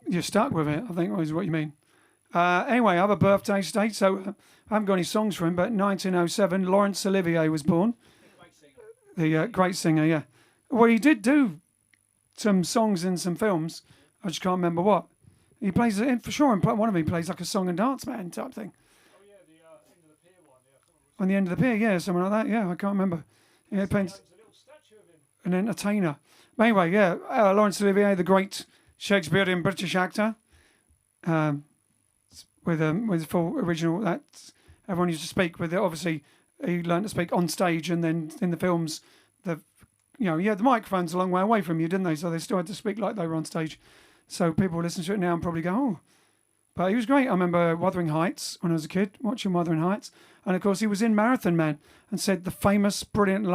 [SPEAKER 1] You're stuck with it, I think, is what you mean. Anyway, other birthday date. So I haven't got any songs for him, but 1907, Laurence Olivier was born. The great singer, yeah. Well, he did do some songs in some films. I just can't remember what. He plays it for sure. And one of them he plays like a song and dance man type thing.
[SPEAKER 3] Oh, yeah, the End of the Pier one. Yeah.
[SPEAKER 1] On the End of the Pier, yeah, something like that. Yeah, I can't remember. Yeah, he plays
[SPEAKER 3] There's a little statue of him.
[SPEAKER 1] an entertainer. But anyway, yeah, Laurence Olivier, the great Shakespearean British actor, with full original. That everyone used to speak with it. Obviously, he learned to speak on stage, and then in the films, the microphones a long way away from you, didn't they? So they still had to speak like they were on stage. So people listen to it now and probably go, oh. But he was great. I remember Wuthering Heights when I was a kid, watching Wuthering Heights. And, of course, he was in Marathon Man and said the famous, brilliant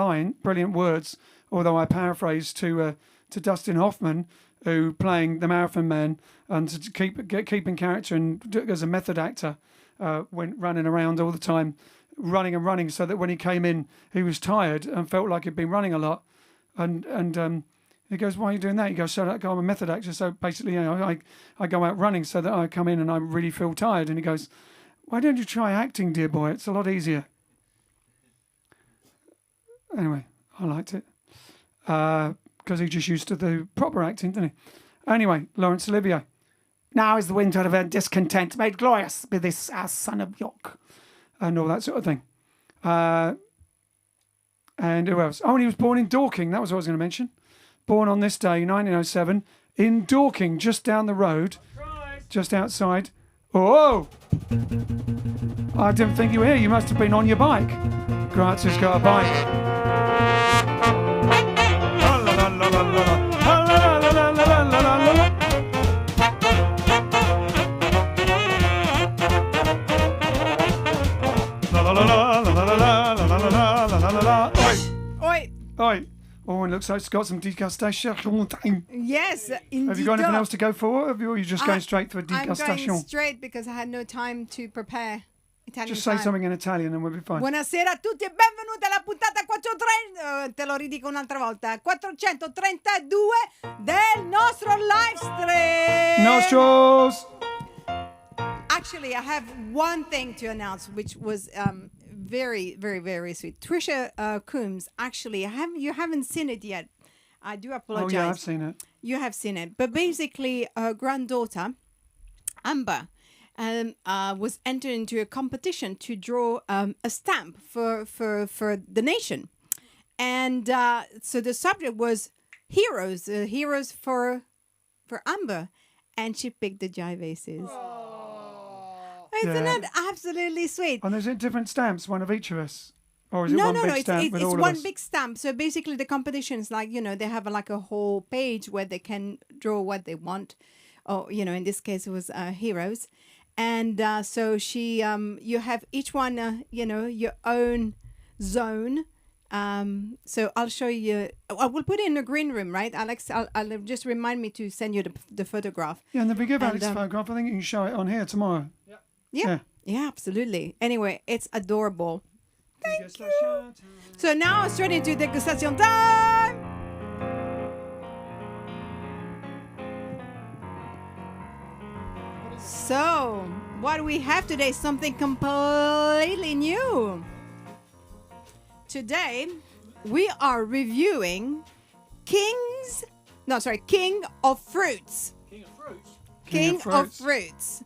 [SPEAKER 1] words, although I paraphrased to Dustin Hoffman, who playing the Marathon Man and to keep in character and as a method actor, went running around all the time, running and running, so that when he came in, he was tired and felt like he'd been running a lot. And he goes, why are you doing that? He goes, so that I'm a method actor. So basically, I go out running so that I come in and I really feel tired. And he goes, why don't you try acting, dear boy? It's a lot easier. Anyway, I liked it. Because he just used to do proper acting, didn't he? Anyway, Laurence Olivier. Now is the winter of our discontent made glorious by this our son of York. And all that sort of thing. And who else? Oh, and he was born in Dorking. That was what I was going to mention. Born on this day, 1907, in Dorking, just down the road, just outside. Oh! I didn't think you were here. You must have been on your bike. Grant's has got a bike. La, la, la, la, la, la. looks like it's got some degustation.
[SPEAKER 4] Yes, indeed.
[SPEAKER 1] Have you got anything else to go for? Or are you just going straight for a
[SPEAKER 4] I'm
[SPEAKER 1] degustation?
[SPEAKER 4] going straight because I had no time to prepare Italian
[SPEAKER 1] Just say
[SPEAKER 4] time.
[SPEAKER 1] something in Italian and we'll be fine.
[SPEAKER 4] Buonasera a tutti e benvenuti alla puntata 430, te lo ridico un'altra volta, 432 del nostro live stream.
[SPEAKER 1] Nostrils!
[SPEAKER 4] Actually, I have one thing to announce, which was very, very, very sweet. Trisha Coombs, actually, you haven't seen it yet. I do apologize.
[SPEAKER 1] Oh, yeah, I've seen it.
[SPEAKER 4] You have seen it. But basically, her granddaughter, Amber, was entered into a competition to draw a stamp for the nation. And so the subject was heroes for Amber. And she picked the Jive Aces. Isn't
[SPEAKER 1] Yeah.
[SPEAKER 4] that absolutely sweet?
[SPEAKER 1] And there's different stamps, one of each of us. Or is it
[SPEAKER 4] No,
[SPEAKER 1] one big stamp
[SPEAKER 4] it's
[SPEAKER 1] with all of
[SPEAKER 4] one
[SPEAKER 1] us?
[SPEAKER 4] big stamp. So basically the competition is like, they have like a whole page where they can draw what they want. Or, in this case, it was heroes. And so you have each one, your own zone. So I'll show you. I will put it in the green room, right, Alex? I'll just remind me to send you the photograph.
[SPEAKER 1] Yeah, and if we give Alex
[SPEAKER 4] And,
[SPEAKER 1] a photograph, I think you can show it on here tomorrow.
[SPEAKER 4] Yeah, absolutely. Anyway, it's adorable. Thank you. So now straight into degustation time. So, what we have today is something completely new. Today, we are reviewing King of Fruits. King of Fruits.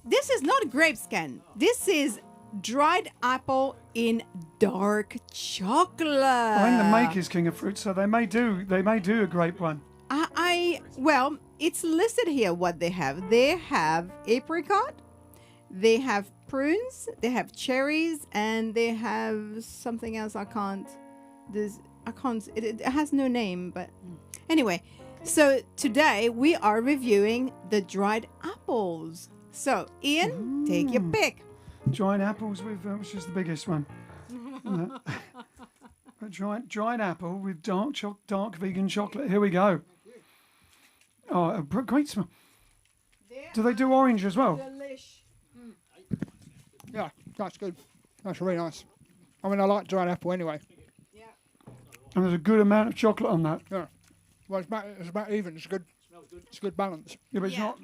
[SPEAKER 4] This is not grapes, Ken. This is dried apple in dark chocolate.
[SPEAKER 1] I think the maker's king of fruits, so they may do a grape one.
[SPEAKER 4] Well, it's listed here what they have. They have apricot, they have prunes, they have cherries, and they have something else it has no name, but anyway. So today we are reviewing the dried apples. So Ian, take your pick.
[SPEAKER 1] Dried apples with which is the biggest one? dried apple with dark vegan chocolate. Here we go. Oh, a great smell. Do they do orange as well?
[SPEAKER 4] Delish.
[SPEAKER 2] Yeah, that's good. That's really nice. I mean, I like dried apple anyway.
[SPEAKER 4] Yeah.
[SPEAKER 1] And there's a good amount of chocolate on that.
[SPEAKER 2] Yeah. Well, it's about even. It's good. It's a good balance.
[SPEAKER 1] Yeah, but it's
[SPEAKER 4] Yeah.
[SPEAKER 1] not.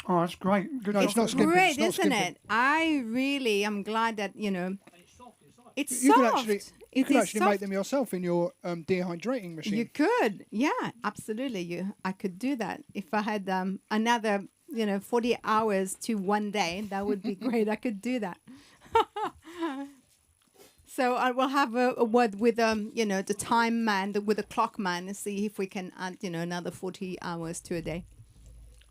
[SPEAKER 1] Oh, that's great. Good
[SPEAKER 2] No, it's not
[SPEAKER 1] chocolate.
[SPEAKER 2] skimpy.
[SPEAKER 4] Great,
[SPEAKER 2] It's not
[SPEAKER 4] isn't
[SPEAKER 2] skimpy.
[SPEAKER 4] it? I really am glad that it's
[SPEAKER 2] You
[SPEAKER 4] soft.
[SPEAKER 2] could
[SPEAKER 4] It is
[SPEAKER 2] actually
[SPEAKER 4] soft.
[SPEAKER 2] make them yourself in your dehydrating machine.
[SPEAKER 4] You could, yeah, absolutely. I could do that if I had another, 40 hours to one day. That would be great. I could do that. So I will have a word with the time man, with the clock man, and see if we can add another 40 hours to a day,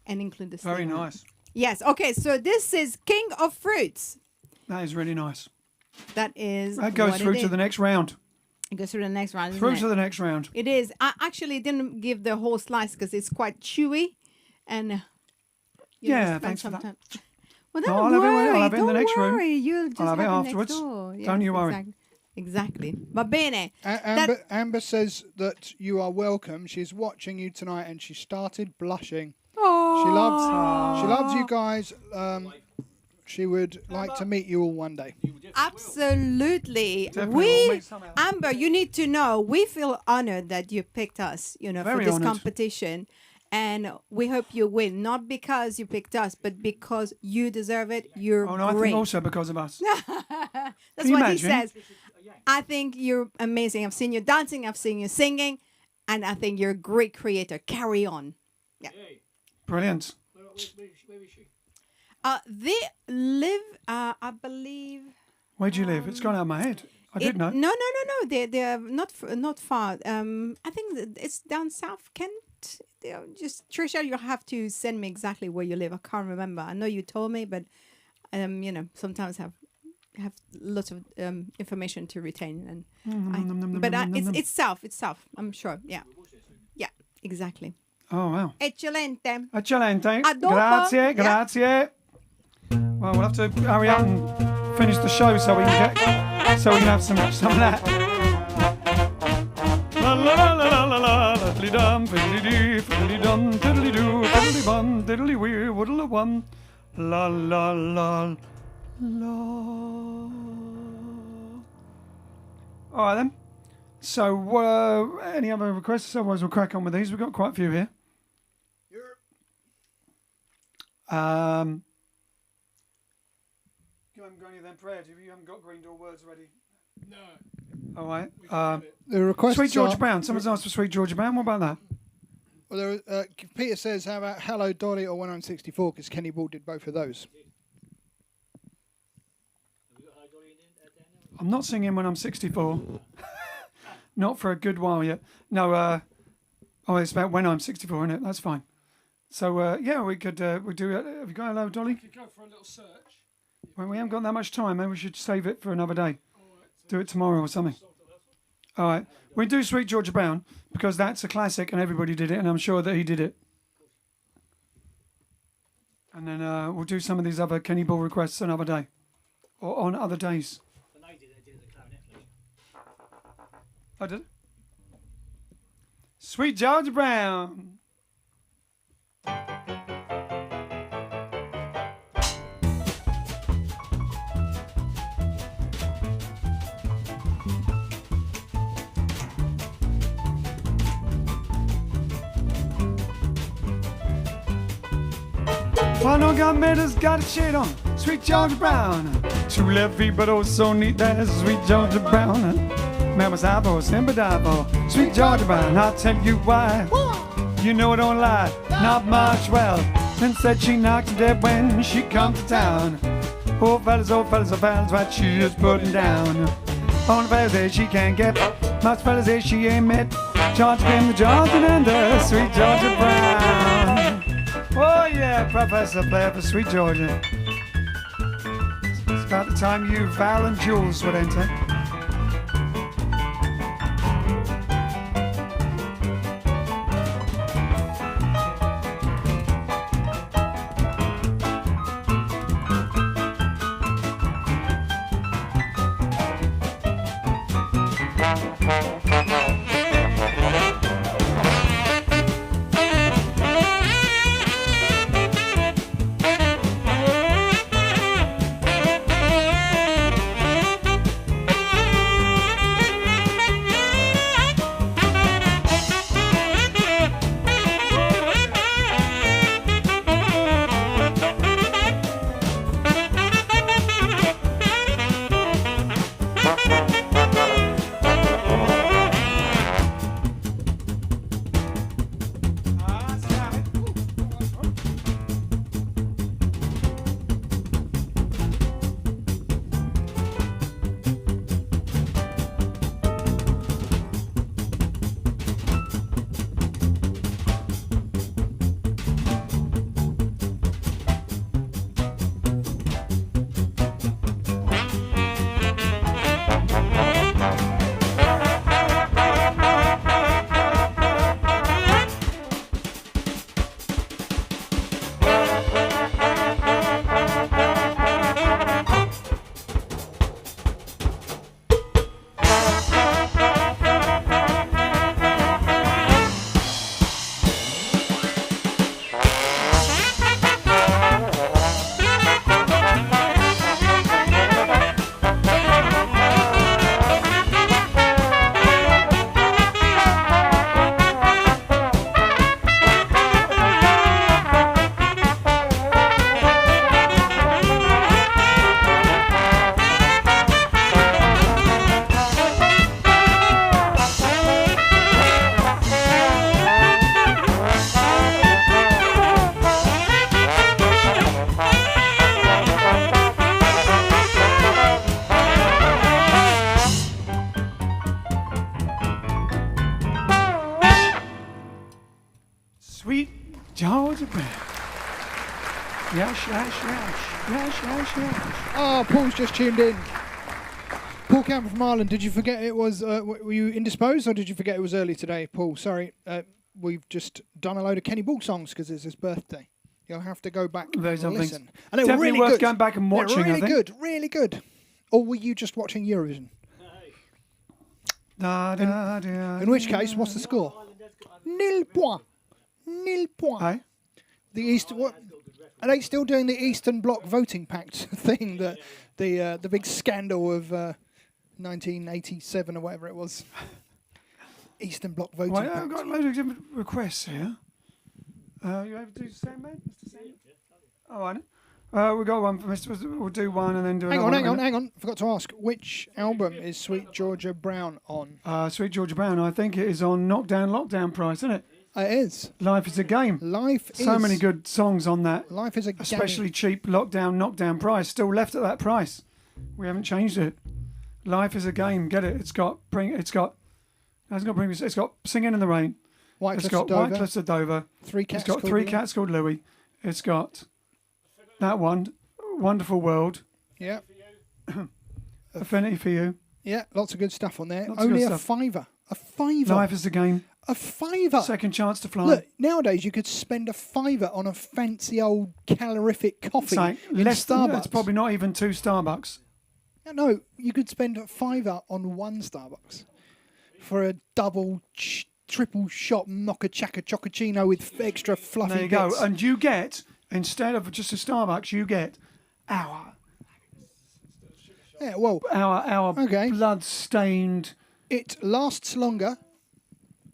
[SPEAKER 4] and include the
[SPEAKER 1] Very
[SPEAKER 4] steamer.
[SPEAKER 1] nice.
[SPEAKER 4] Yes. Okay. So this is King of Fruits.
[SPEAKER 1] That is really nice.
[SPEAKER 4] That is.
[SPEAKER 1] That goes
[SPEAKER 4] what
[SPEAKER 1] through
[SPEAKER 4] it
[SPEAKER 1] to
[SPEAKER 4] is.
[SPEAKER 1] the next round.
[SPEAKER 4] It goes through the next round.
[SPEAKER 1] Through
[SPEAKER 4] isn't
[SPEAKER 1] to
[SPEAKER 4] it?
[SPEAKER 1] the next round.
[SPEAKER 4] It is. I actually didn't give the whole slice because it's quite chewy, and
[SPEAKER 1] Yeah,
[SPEAKER 4] spend
[SPEAKER 1] thanks for
[SPEAKER 4] some
[SPEAKER 1] that.
[SPEAKER 4] time. Well,
[SPEAKER 1] No,
[SPEAKER 4] don't
[SPEAKER 1] I'll have it-
[SPEAKER 4] worry.
[SPEAKER 1] I'll have it in the
[SPEAKER 4] don't
[SPEAKER 1] next room.
[SPEAKER 4] worry. You'll just
[SPEAKER 1] I'll have it
[SPEAKER 4] next
[SPEAKER 1] afterwards.
[SPEAKER 4] door.
[SPEAKER 1] Don't you worry.
[SPEAKER 4] Exactly. Va bene.
[SPEAKER 2] Amber says that you are welcome. She's watching you tonight, and she started blushing.
[SPEAKER 4] Oh.
[SPEAKER 2] She loves you guys. She would like to meet you all one day.
[SPEAKER 4] Absolutely.
[SPEAKER 1] Definitely we'll meet somehow.
[SPEAKER 4] Amber, you need to know, we feel honored that you picked us, for
[SPEAKER 1] Very
[SPEAKER 4] this
[SPEAKER 1] honoured.
[SPEAKER 4] competition. And we hope you win, not because you picked us, but because you deserve it. You're
[SPEAKER 1] Oh no, I
[SPEAKER 4] great.
[SPEAKER 1] think also because of us.
[SPEAKER 4] That's
[SPEAKER 1] Can you
[SPEAKER 4] what he
[SPEAKER 1] imagine?
[SPEAKER 4] says. I think you're amazing. I've seen you dancing. I've seen you singing. And I think you're a great creator. Carry on. Yeah.
[SPEAKER 1] Brilliant.
[SPEAKER 3] Where is she?
[SPEAKER 4] They live, I believe.
[SPEAKER 1] Where do you live? It's gone out of my head. I did know.
[SPEAKER 4] No. They're not far. I think that it's down south Kent. They're just Trisha, you'll have to send me exactly where you live. I can't remember. I know you told me, but sometimes have lots of information to retain. And it's south. It's south. I'm sure. Yeah. Yeah. Exactly.
[SPEAKER 1] Oh wow.
[SPEAKER 4] Eccellente.
[SPEAKER 1] Eccellente.
[SPEAKER 4] A dopo.
[SPEAKER 1] Grazie,
[SPEAKER 4] Yeah.
[SPEAKER 1] grazie. Well, we'll have to hurry up and finish the show so we can have some of that. dum, fiddly dee, fiddly dum, diddly doo, fiddly bum, diddly wee, woodle wum, la la la la. All right then. So, any other requests? Otherwise, we'll crack on with these. We've got quite a few here. You haven't got any of them prayers. You haven't got Green Door words ready.
[SPEAKER 3] No.
[SPEAKER 1] All right.
[SPEAKER 2] The requests
[SPEAKER 1] Sweet George
[SPEAKER 2] are-
[SPEAKER 1] Brown. Someone's asked for Sweet George Brown. What about that?
[SPEAKER 2] Well, Peter says, how about Hello Dolly or When I'm 64? Because Kenny Ball did both of those.
[SPEAKER 1] I'm not singing When I'm 64. Not for a good while yet. No. Oh, it's about When I'm 64, isn't it? That's fine. So yeah, we could we do. Have you got Hello Dolly?
[SPEAKER 3] You could go for a little search.
[SPEAKER 1] Well, we haven't got that much time. Maybe we should save it for another day. Do it tomorrow or something. All right. We do Sweet George Brown because that's a classic and everybody did it, and I'm sure that he did it. And then we'll do some of these other Kenny Ball requests another day or on other days. I did. Sweet George Brown. Well, no government has got a shade on Sweet George Brown. Two left feet, but oh so neat, that's Sweet George Brown. Mama Sabo, Simbadabo, Sweet George Brown, I'll tell you why. You know I don't lie, not much, well. Then said she knocked him dead when she come to town. Oh fellas, what she is putting down. On the fellas that she can't get, most fellas that she ain't met. George came to Johnson and the Sweet George Brown. Oh yeah, Professor player for Sweet Georgia. It's about the time you, Val and Jules would enter. Sweet George Brown. Yash, yash, yash, yash, yash, yash.
[SPEAKER 2] Oh, Paul's just tuned in. Paul Campbell from Ireland. Did you forget it was? Were you indisposed, or did you forget it was early today, Paul? Sorry, we've just done a load of Kenny Ball songs because it's his birthday. You'll have to go back
[SPEAKER 1] There's
[SPEAKER 2] and
[SPEAKER 1] other things.
[SPEAKER 2] listen. And they were
[SPEAKER 1] Definitely
[SPEAKER 2] really
[SPEAKER 1] worth
[SPEAKER 2] good.
[SPEAKER 1] going back and watching,
[SPEAKER 2] They're
[SPEAKER 1] I
[SPEAKER 2] really
[SPEAKER 1] think.
[SPEAKER 2] good, really good. Or were you just watching Eurovision?
[SPEAKER 1] Da, da, da,
[SPEAKER 2] In which case, what's the score?
[SPEAKER 5] Ireland has
[SPEAKER 2] Nil point. Nil point.
[SPEAKER 1] Hey?
[SPEAKER 2] The East. What? Are they still doing the Eastern Bloc voting pact thing? That the big scandal of 1987 or whatever it was. Eastern Bloc voting
[SPEAKER 1] Well,
[SPEAKER 2] pact.
[SPEAKER 1] I've got loads of different requests here. You able to do Sandman, Mr. Sandman? Oh, I know. We've got one for Mr. We'll do one and then do
[SPEAKER 2] Hang
[SPEAKER 1] another
[SPEAKER 2] on,
[SPEAKER 1] one.
[SPEAKER 2] hang on. Forgot to ask, which album is Sweet Georgia Brown on?
[SPEAKER 1] Sweet Georgia Brown, I think it is on Knockdown Lockdown price, isn't it?
[SPEAKER 2] It is.
[SPEAKER 1] Life is a game.
[SPEAKER 2] Life is.
[SPEAKER 1] So many good songs on that.
[SPEAKER 2] Life is a
[SPEAKER 1] Especially
[SPEAKER 2] game.
[SPEAKER 1] cheap Knockdown price. Still left at that price. We haven't changed it. Life is a game. Get it? It's got Singing in the Rain.
[SPEAKER 2] White
[SPEAKER 1] It's
[SPEAKER 2] Cliffs
[SPEAKER 1] got
[SPEAKER 2] of Dover.
[SPEAKER 1] White Cliffs of Dover.
[SPEAKER 2] Three Cats
[SPEAKER 1] It's got
[SPEAKER 2] Called
[SPEAKER 1] Three
[SPEAKER 2] Louie.
[SPEAKER 1] Cats Called Louie. It's got that one, Wonderful World,
[SPEAKER 2] Yeah,
[SPEAKER 1] Affinity for You.
[SPEAKER 2] yeah, lots of good stuff on there.
[SPEAKER 1] Lots of
[SPEAKER 2] Only
[SPEAKER 1] good
[SPEAKER 2] a
[SPEAKER 1] stuff.
[SPEAKER 2] fiver. A fiver.
[SPEAKER 1] Life is a game.
[SPEAKER 2] A fiver.
[SPEAKER 1] Second Chance to Fly.
[SPEAKER 2] Look, nowadays you could spend a fiver on a fancy old calorific coffee
[SPEAKER 1] It's like
[SPEAKER 2] in
[SPEAKER 1] less than,
[SPEAKER 2] Starbucks.
[SPEAKER 1] it's probably not even 2 Starbucks.
[SPEAKER 2] No, you could spend a fiver on one Starbucks for a double, triple shot mocha chaka chocochino with extra fluffy
[SPEAKER 1] There you
[SPEAKER 2] bits.
[SPEAKER 1] go. And you get, instead of just a Starbucks, you get our
[SPEAKER 2] Yeah, well, Okay.
[SPEAKER 1] blood-stained.
[SPEAKER 2] it lasts longer.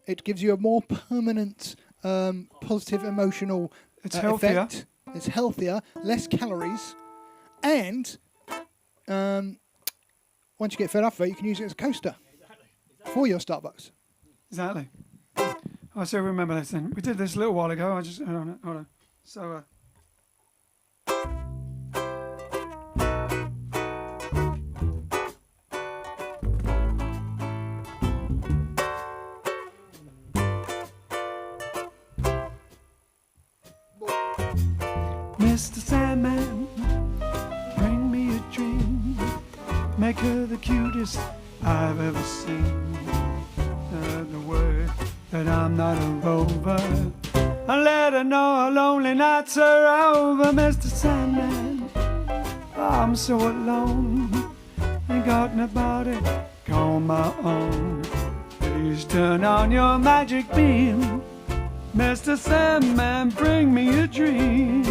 [SPEAKER 2] It gives you a more permanent, positive emotional
[SPEAKER 1] It's healthier.
[SPEAKER 2] effect. It's healthier, less calories, and once you get fed up of it, you can use it as a coaster for your Starbucks.
[SPEAKER 1] Exactly. I still remember this then. We did this a little while ago. Hold on. So, Mr. Sandman, bring me a dream. Make her the cutest I've ever seen. The word that I'm not a rover. I let her know her lonely nights are over, Mr. Sandman. I'm so alone, ain't got nobody call my own. Please turn on your magic beam, Mr. Sandman, bring me a dream.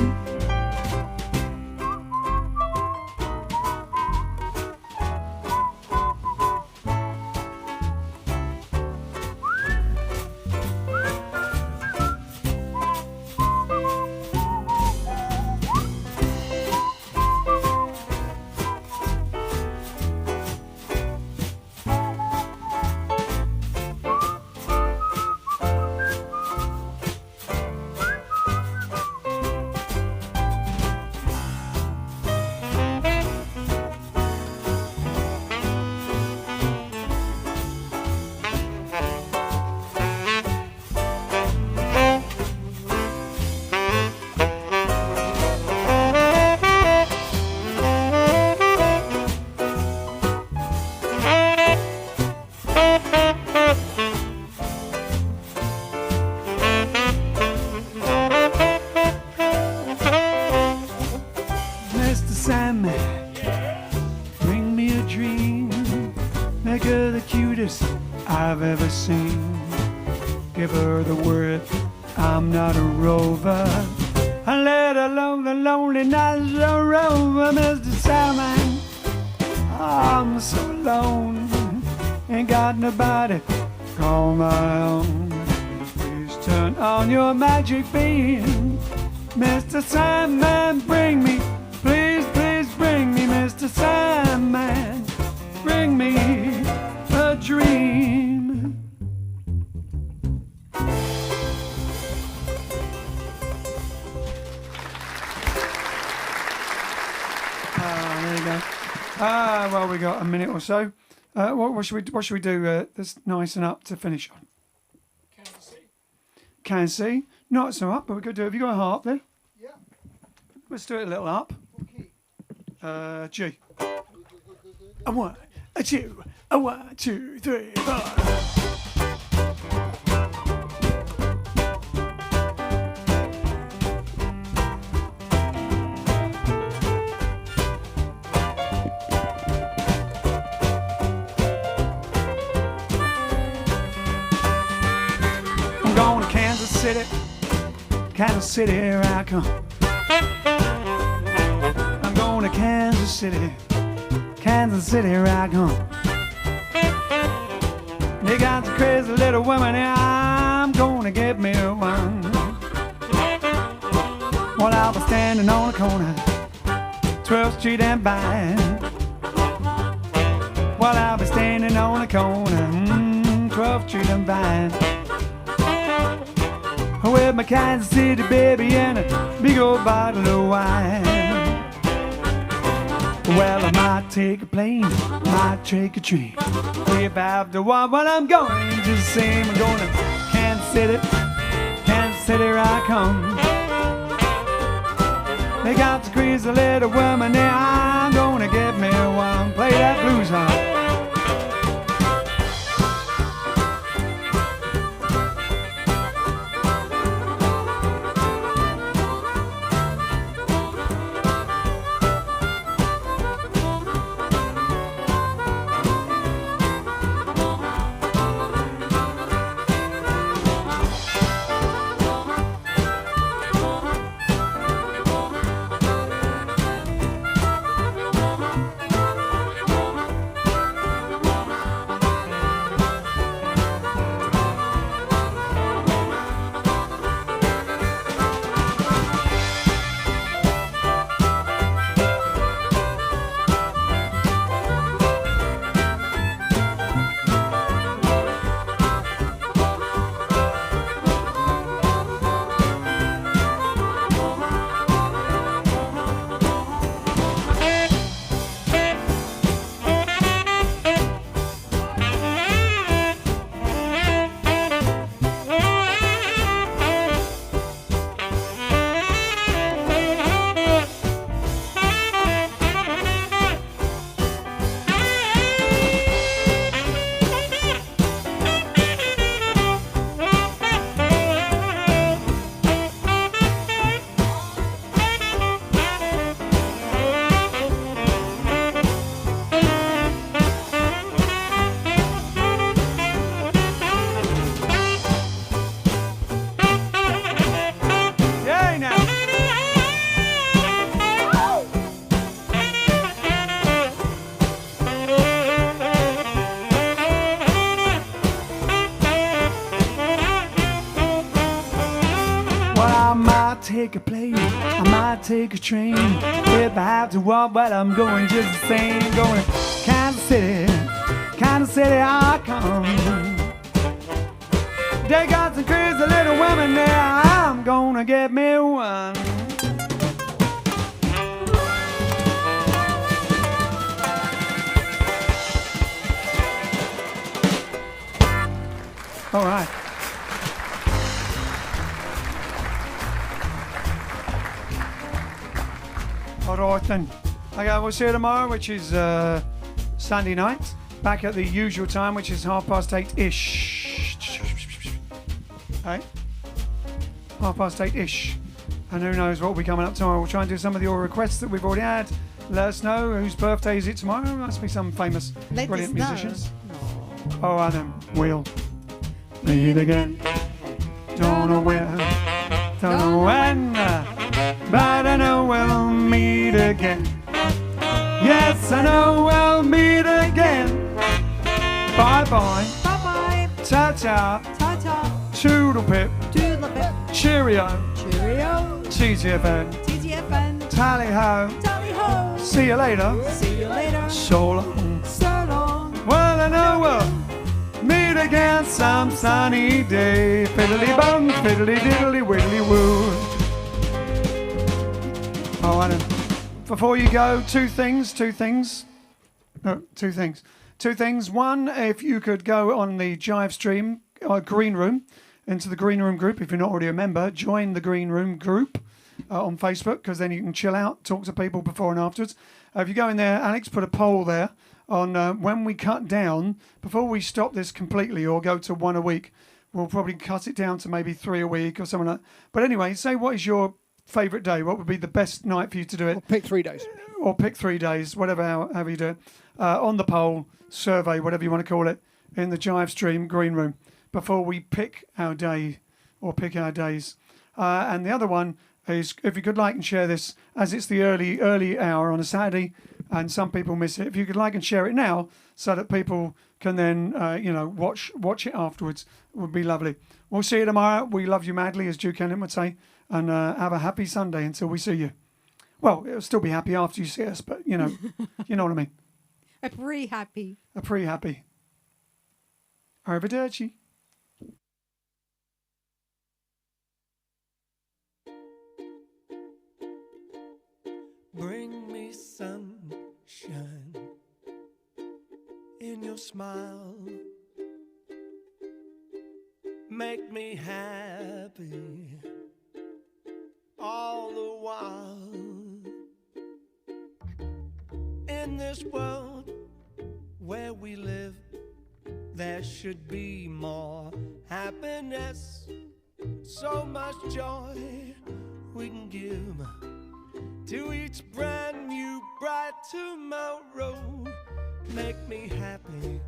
[SPEAKER 1] Mr. Sandman, bring me a dream. Make her the cutest I've ever seen. Give her the word I'm not a rover. And let alone the lonely nights are over, Mr. Sandman. I'm so alone, ain't got nobody call my own. Please turn on your magic beam, Mr. Sandman, bring me. Please, please bring me, Mr. Sandman. Bring me a dream. There you go. Well, we got a minute or so. What should we do that's nice and up to finish on? Can see. Not so up, but we could do. Have you got a harp there?
[SPEAKER 2] Yeah.
[SPEAKER 1] Let's do it a little up. G. A 1, a 2, a 1, 2, 3, 4. Kansas City, here I come. I'm going to Kansas City, here I come. They got the crazy little woman, and I'm gonna get me one. Well, I'll be standing on the corner, 12th Street and Vine. Well, I'll be standing on the corner, 12th Street and Vine. With my Kansas City baby and a big old bottle of wine. Well, I might take a plane, might take a train. If I have to walk, well, I'm going to the same. I'm going to Kansas City, here I come. They got the crazy little woman there, I'm gonna get me one. Play that blues hop. Take a plane, I might take a train. If I have to walk, but I'm going just the same. Going to Kansas City, I come. They got some crazy little women there, I'm gonna get me one. All right. All right then. Okay, we'll see you tomorrow, which is Sunday night. Back at the usual time, which is 8:30-ish. Hey? 8:30-ish. And who knows what will be coming up tomorrow. We'll try and do some of your requests that we've already had. Let us know whose birthday is it tomorrow. Must be some famous, brilliant musicians. Oh, I know. We'll meet again. Don't know where, don't know when, but I know we'll meet again. Yes, I know we'll meet again. Bye-bye.
[SPEAKER 4] Bye-bye.
[SPEAKER 1] Ta-ta.
[SPEAKER 4] Ta-ta.
[SPEAKER 1] Toodle-pip.
[SPEAKER 4] Toodle-pip.
[SPEAKER 1] Cheerio.
[SPEAKER 4] Cheerio.
[SPEAKER 1] TTFN.
[SPEAKER 4] TTFN.
[SPEAKER 1] Tally-ho.
[SPEAKER 4] Tally-ho.
[SPEAKER 1] See you later.
[SPEAKER 4] See you later.
[SPEAKER 1] So long.
[SPEAKER 4] So long.
[SPEAKER 1] Well, I know we'll meet again some sunny day. Fiddly-bum, fiddly-diddly-widdly-woo. Oh, I know. Before you go, two things. One, if you could go on the JiveStream Green Room, into the Green Room group. If you're not already a member, join the Green Room group on Facebook, because then you can chill out, talk to people before and afterwards. If you go in there, Alex put a poll there on when we cut down, before we stop this completely or go to one a week, we'll probably cut it down to maybe 3 a week or something like that. But anyway, say what is your favourite day? What would be the best night for you to do it?
[SPEAKER 2] Or pick 3 days.
[SPEAKER 1] Or pick 3 days, whatever, however you do it. On the poll, survey, whatever you want to call it, in the JiveStream Green Room, before we pick our day or pick our days. And the other one is, if you could like and share this, as it's the early hour on a Saturday, and some people miss it. If you could like and share it now, so that people can then watch it afterwards, it would be lovely. We'll see you tomorrow. We love you madly, as Duke Ellin would say, and have a happy Sunday until we see you. Well, it'll still be happy after you see us, but you know what I mean.
[SPEAKER 4] A pre-happy.
[SPEAKER 1] A pre-happy. Arrivederci.
[SPEAKER 5] Bring me sunshine in your smile. Make me happy all the while. In this world where we live, there should be more happiness, so much joy we can give to each brand new bright tomorrow. Make me happy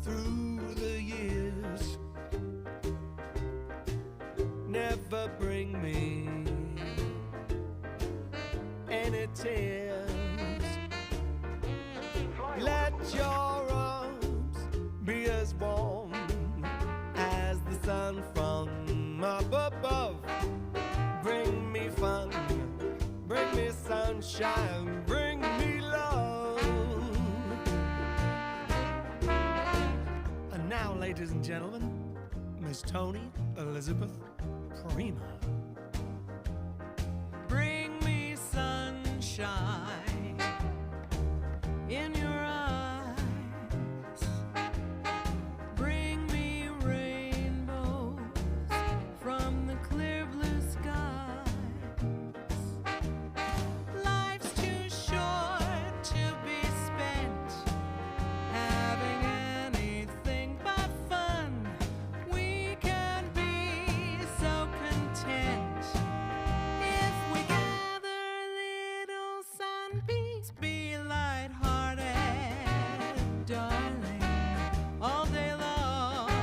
[SPEAKER 5] through the years. Never bring me any tears. Let your arms be as warm as the sun from up above. Bring me fun, bring me sunshine, bring me love. And now, ladies and gentlemen, Miss Tony Elizabeth Prima.
[SPEAKER 6] Bring me sunshine in your eyes. Bring me rainbows from the clear blue skies. Life's too short to be spent having anything but fun. We can be so content if we gather little sunbeams, be